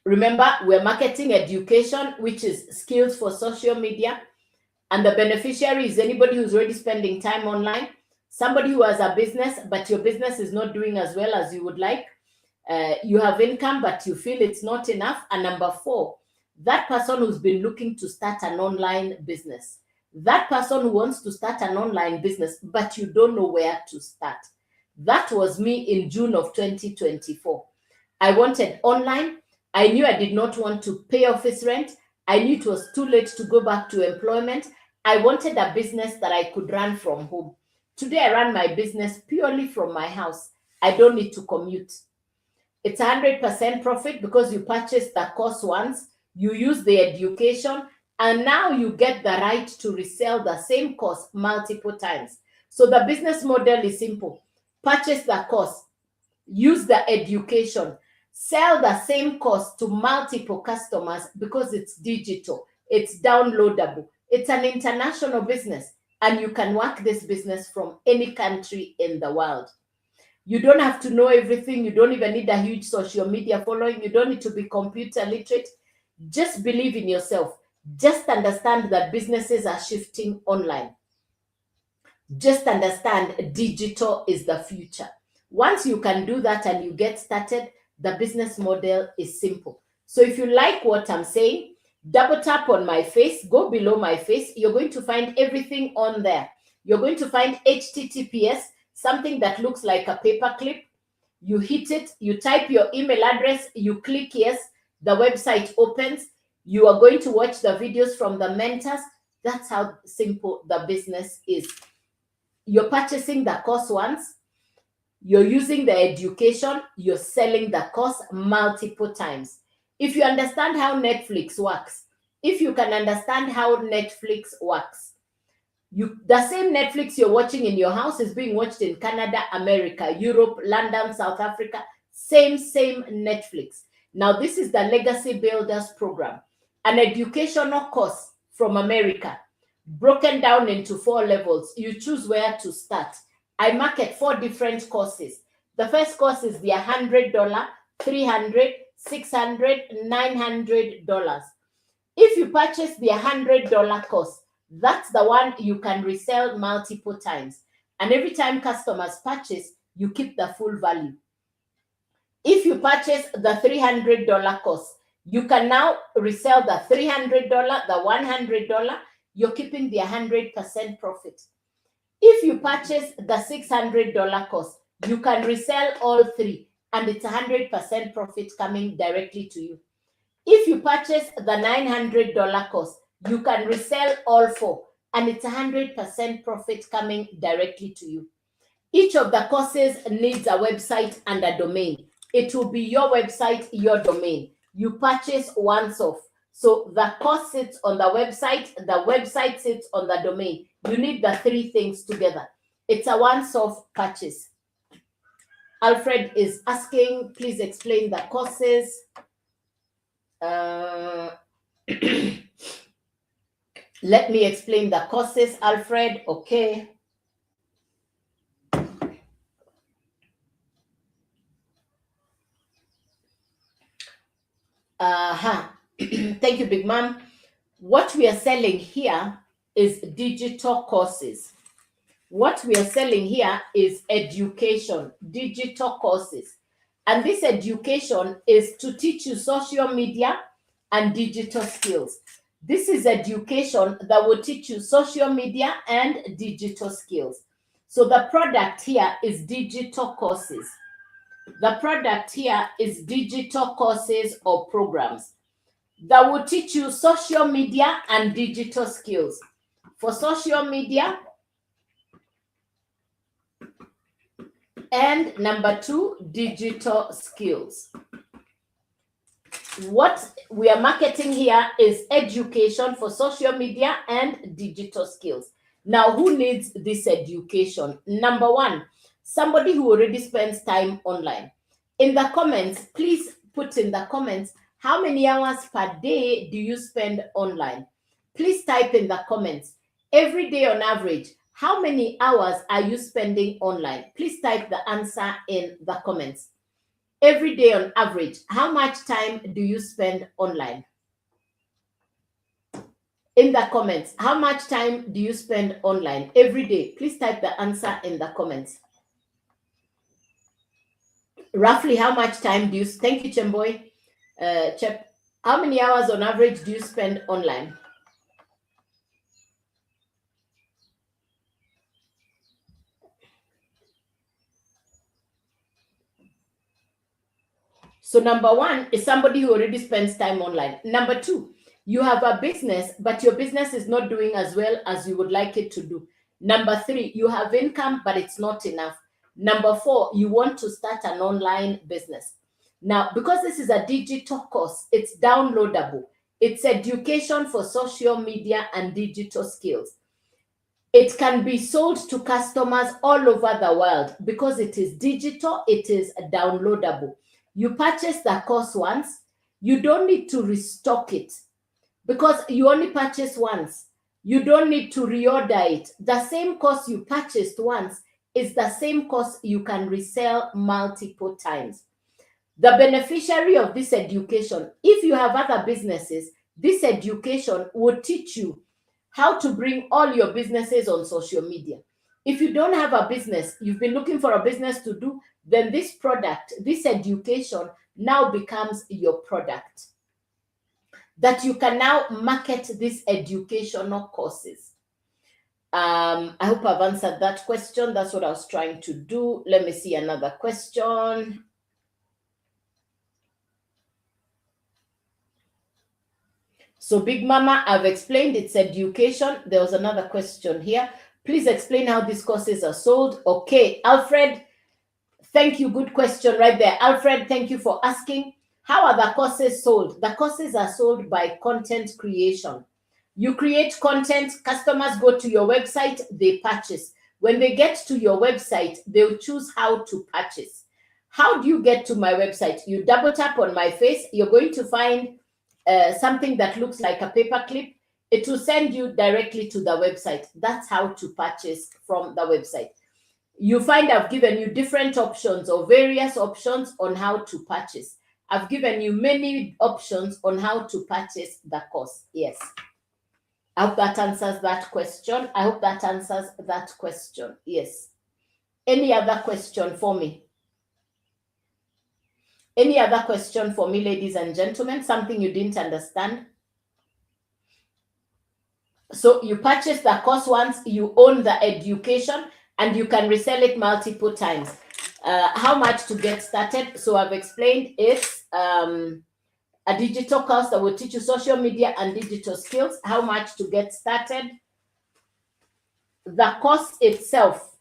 Speaker 1: Remember, we're marketing education, which is skills for social media. And the beneficiary is anybody who's already spending time online, somebody who has a business, but your business is not doing as well as you would like. You have income, but you feel it's not enough. And number 4, that person who's been looking to start an online business. That person who wants to start an online business, but you don't know where to start. That was me in June of 2024. I wanted online. I knew I did not want to pay office rent. I knew it was too late to go back to employment. I wanted a business that I could run from home. Today, I run my business purely from my house. I don't need to commute. It's 100% profit because you purchase the course once, you use the education, and now you get the right to resell the same course multiple times. So the business model is simple. Purchase the course, use the education, sell the same course to multiple customers because it's digital, it's downloadable, it's an international business, and you can work this business from any country in the world. You don't have to know everything. You don't even need a huge social media following. You don't need to be computer literate. Just believe in yourself. Just understand that businesses are shifting online. Just understand digital is the future. Once you can do that and you get started, the business model is simple. So if you like what I'm saying, double tap on my face, go below my face. You're going to find everything on there. You're going to find HTTPS, something that looks like a paperclip. You hit it, you type your email address, you click yes, the website opens. You are going to watch the videos from the mentors. That's how simple the business is. You're purchasing the course once, you're using the education, you're selling the course multiple times. If you understand how Netflix works, if you can understand how Netflix works, the same Netflix you're watching in your house is being watched in Canada, America, Europe, London, South Africa, same Netflix. Now, this is the Legacy Builders Program, an educational course from America, broken down into 4 levels. You choose where to start. I market 4 different courses. The first course is the $100, $300, $600, $900. If you purchase the $100 course, that's the one you can resell multiple times. And every time customers purchase, you keep the full value. If you purchase the $300 course, you can now resell the $300, the $100, you're keeping the 100% profit. If you purchase the $600 course, you can resell all 3 and it's 100% profit coming directly to you. If you purchase the $900 course, you can resell all 4 and it's 100% profit coming directly to you. Each of the courses needs a website and a domain. It will be your website, your domain. You purchase once off. So the course sits on the website sits on the domain. You need the three things together. It's a once-off purchase. Alfred is asking, please explain the courses. Let me explain the courses, Alfred. Okay. Thank you, Big Mom. What we are selling here is digital courses. What we are selling here is education, digital courses. And this education is to teach you social media and digital skills. This is education that will teach you social media and digital skills. So the product here is digital courses. The product here is digital courses or programs that will teach you social media and digital skills. For social media, and number 2, digital skills. What we are marketing here is education for social media and digital skills. Now, who needs this education? Number 1, somebody who already spends time online. In the comments, please put in the comments, how many hours per day do you spend online? Please type in the comments. Every day on average, how many hours are you spending online? Please type the answer in the comments. Every day on average, how much time do you spend online? In the comments, how much time do you spend online every day? Please type the answer in the comments. Roughly how much time do you, thank you, Chemboy. Chep, how many hours on average do you spend online? So number 1 is somebody who already spends time online. Number 2, you have a business, but your business is not doing as well as you would like it to do. Number 3, you have income, but it's not enough. Number 4, you want to start an online business. Now, because this is a digital course, it's downloadable. It's education for social media and digital skills. It can be sold to customers all over the world because it is digital, it is downloadable. You purchase the course once, you don't need to restock it because you only purchase once. You don't need to reorder it. The same course you purchased once is the same course you can resell multiple times. The beneficiary of this education, if you have other businesses, this education will teach you how to bring all your businesses on social media. If you don't have a business, you've been looking for a business to do, then this product, this education now becomes your product. That you can now market these educational courses. I hope I've answered that question. That's what I was trying to do. Let me see another question. So Big Mama, I've explained it's education. There was another question here. Please explain how these courses are sold. Okay, Alfred, thank you. Good question right there. Alfred, thank you for asking. How are the courses sold? The courses are sold by content creation. You create content, customers go to your website, they purchase. When they get to your website, they'll choose how to purchase. How do you get to my website? You double tap on my face, you're going to find something that looks like a paperclip. It will send you directly to the website. That's how to purchase from the website. You find I've given you different options or various options on how to purchase. I've given you many options on how to purchase the course. Yes. I hope that answers that question. I hope that answers that question. Yes. Any other question for me? Any other question for me, ladies and gentlemen? Something you didn't understand? So you purchase the course once, you own the education, and you can resell it multiple times. How much to get started? So I've explained it's a digital course that will teach you social media and digital skills. How much to get started? The course itself,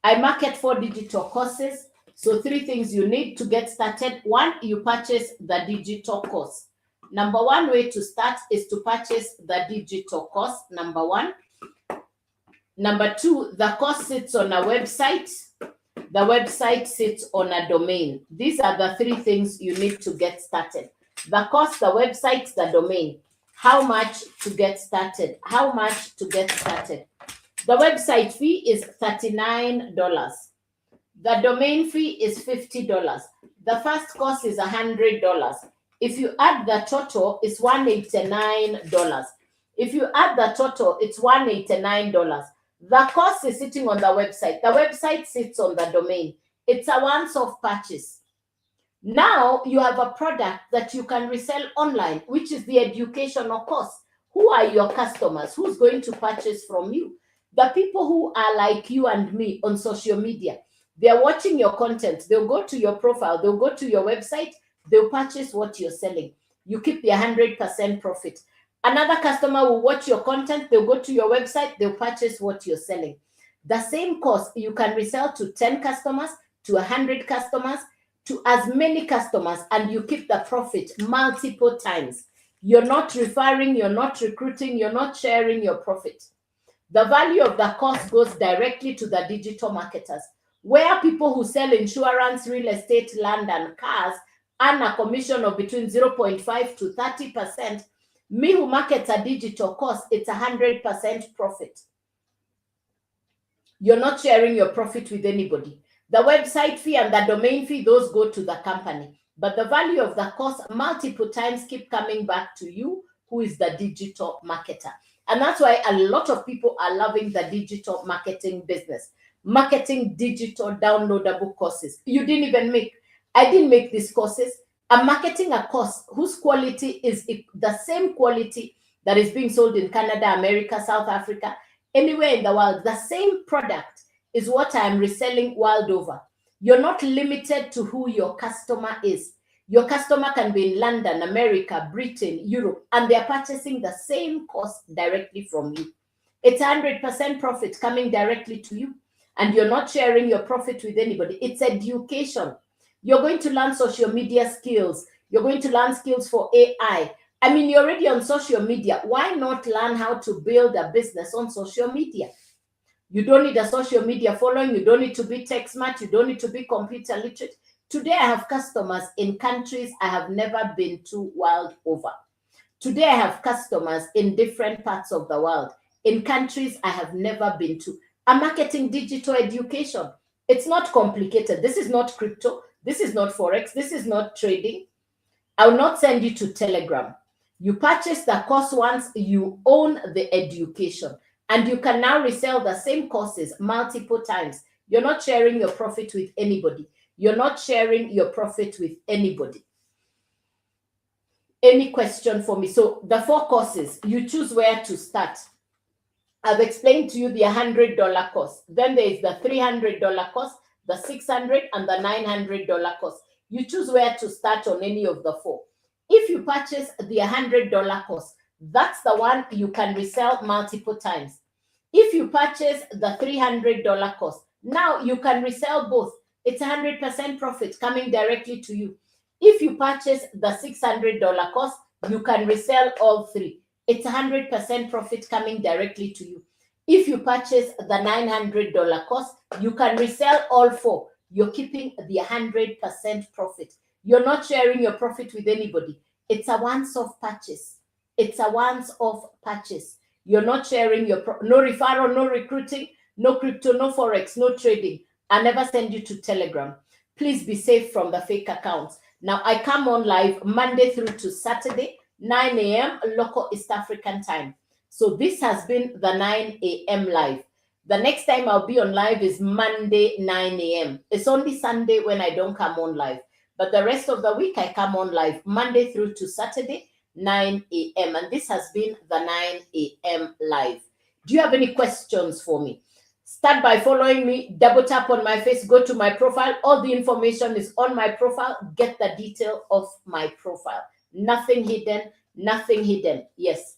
Speaker 1: I market 4 digital courses. So 3 things you need to get started. 1, you purchase the digital course. Number one way to start is to purchase the digital course, number one. Number two, the course sits on a website. The website sits on a domain. These are the three things you need to get started. The course, the website, the domain. How much to get started? How much to get started? The website fee is $39. The domain fee is $50. The first course is $100. If you add the total, it's $189. If you add the total, it's $189. The course is sitting on the website. The website sits on the domain. It's a once-off purchase. Now you have a product that you can resell online, which is the educational course. Who are your customers? Who's going to purchase from you? The people who are like you and me on social media. They're watching your content. They'll go to your profile. They'll go to your website. They'll purchase what you're selling. You keep the 100% profit. Another customer will watch your content. They'll go to your website. They'll purchase what you're selling. The same course you can resell to 10 customers, to 100 customers, to as many customers, and you keep the profit multiple times. You're not referring, you're not recruiting, you're not sharing your profit. The value of the course goes directly to the digital marketers, where people who sell insurance, real estate, land, and cars earn a commission of between 0.5 to 30%. Me who markets a digital course, it's 100% profit. You're not sharing your profit with anybody. The website fee and the domain fee, those go to the company. But the value of the course multiple times keep coming back to you, who is the digital marketer. And that's why a lot of people are loving the digital marketing business. Marketing digital downloadable courses. You didn't even make. I didn't make these courses. I'm marketing a course whose quality is the same quality that is being sold in Canada, America, South Africa, anywhere in the world. The same product is what I'm reselling world over. You're not limited to who your customer is. Your customer can be in London, America, Britain, Europe, and they're purchasing the same course directly from you. It's 100% profit coming directly to you, and you're not sharing your profit with anybody. It's education. You're going to learn social media skills. You're going to learn skills for AI. I mean, you're already on social media. Why not learn how to build a business on social media? You don't need a social media following. You don't need to be tech smart. You don't need to be computer literate. Today, I have customers in countries I have never been to world over. Today, I have customers in different parts of the world, in countries I have never been to. I'm marketing digital education. It's not complicated. This is not crypto. This is not Forex. This is not trading. I will not send you to Telegram. You purchase the course once, you own the education, and you can now resell the same courses multiple times. You're not sharing your profit with anybody. You're not sharing your profit with anybody. Any question for me? So the 4 courses, you choose where to start. I've explained to you the $100 course. Then there is the $300 course, the $600 and the $900 course. You choose where to start on any of the 4. If you purchase the $100 course, that's the one you can resell multiple times. If you purchase the $300 course, now you can resell both. It's 100% profit coming directly to you. If you purchase the $600 course, you can resell all 3. It's 100% profit coming directly to you. If you purchase the $900 course, you can resell all 4. You're keeping the 100% profit. You're not sharing your profit with anybody. It's a once-off purchase. It's a once-off purchase. You're not sharing your no referral, no recruiting, no crypto, no Forex, no trading. I never send you to Telegram. Please be safe from the fake accounts. Now, I come on live Monday through to Saturday, 9 a.m. local East African time. So this has been the 9 a.m. live. The next time I'll be on live is Monday, 9 a.m. It's only Sunday when I don't come on live. But the rest of the week, I come on live Monday through to Saturday, 9 a.m. And this has been the 9 a.m. live. Do you have any questions for me? Start by following me, double tap on my face, go to my profile. All the information is on my profile. Get the detail of my profile. Nothing hidden, nothing hidden. Yes.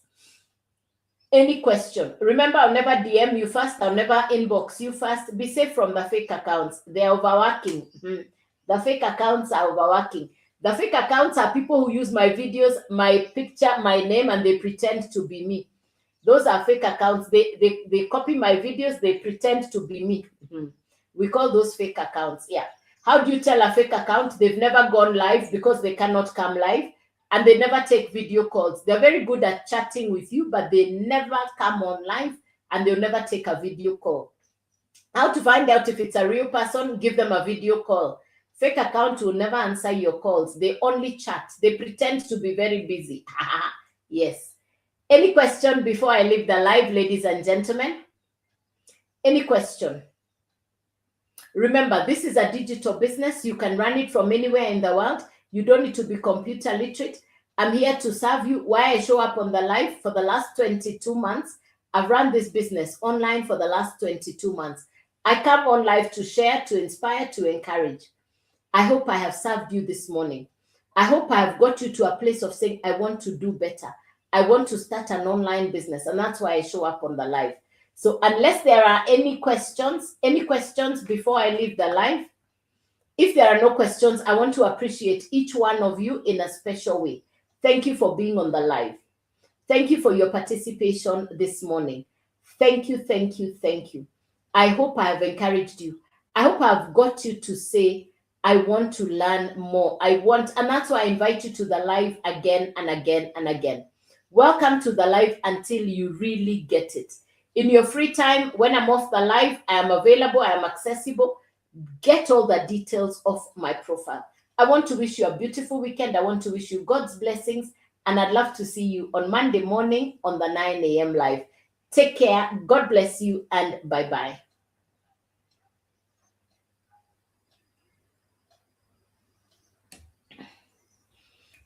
Speaker 1: Any question? Remember, I'll never DM you first. I'll never inbox you first. Be safe from the fake accounts. They're overworking. The fake accounts are overworking. The fake accounts are people who use my videos, my picture, my name, and they pretend to be me. Those are fake accounts. They copy my videos, they pretend to be me. We call those fake accounts. Yeah. How do you tell a fake account? They've never gone live because they cannot come live, and they never take video calls. They're very good at chatting with you, but they never come on live, and they'll never take a video call. How to find out if it's a real person? Give them a video call. Fake account will never answer your calls. They only chat. They pretend to be very busy. Yes. Any question before I leave the live, ladies and gentlemen? Any question? Remember, this is a digital business. You can run it from anywhere in the world. You don't need to be computer literate. I'm here to serve you. Why I show up on the live for the last 22 months. I've run this business online for the last 22 months. I come on live to share, to inspire, to encourage. I hope I have served you this morning. I hope I have got you to a place of saying, I want to do better. I want to start an online business. And that's why I show up on the live. So unless there are any questions before I leave the live? If there are no questions, I want to appreciate each one of you in a special way. Thank you for being on the live. Thank you for your participation this morning. Thank you, thank you, thank you. I hope I have encouraged you. I hope I've got you to say, I want to learn more. And that's why I invite you to the live again and again and again. Welcome to the live until you really get it. In your free time, when I'm off the live, I am available, I am accessible. Get all the details of my profile. I want to wish you a beautiful weekend. I want to wish you God's blessings. And I'd love to see you on Monday morning on the 9 a.m. live. Take care. God bless you and bye-bye.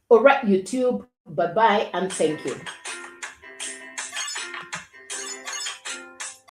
Speaker 1: All right, YouTube. Bye-bye and thank you.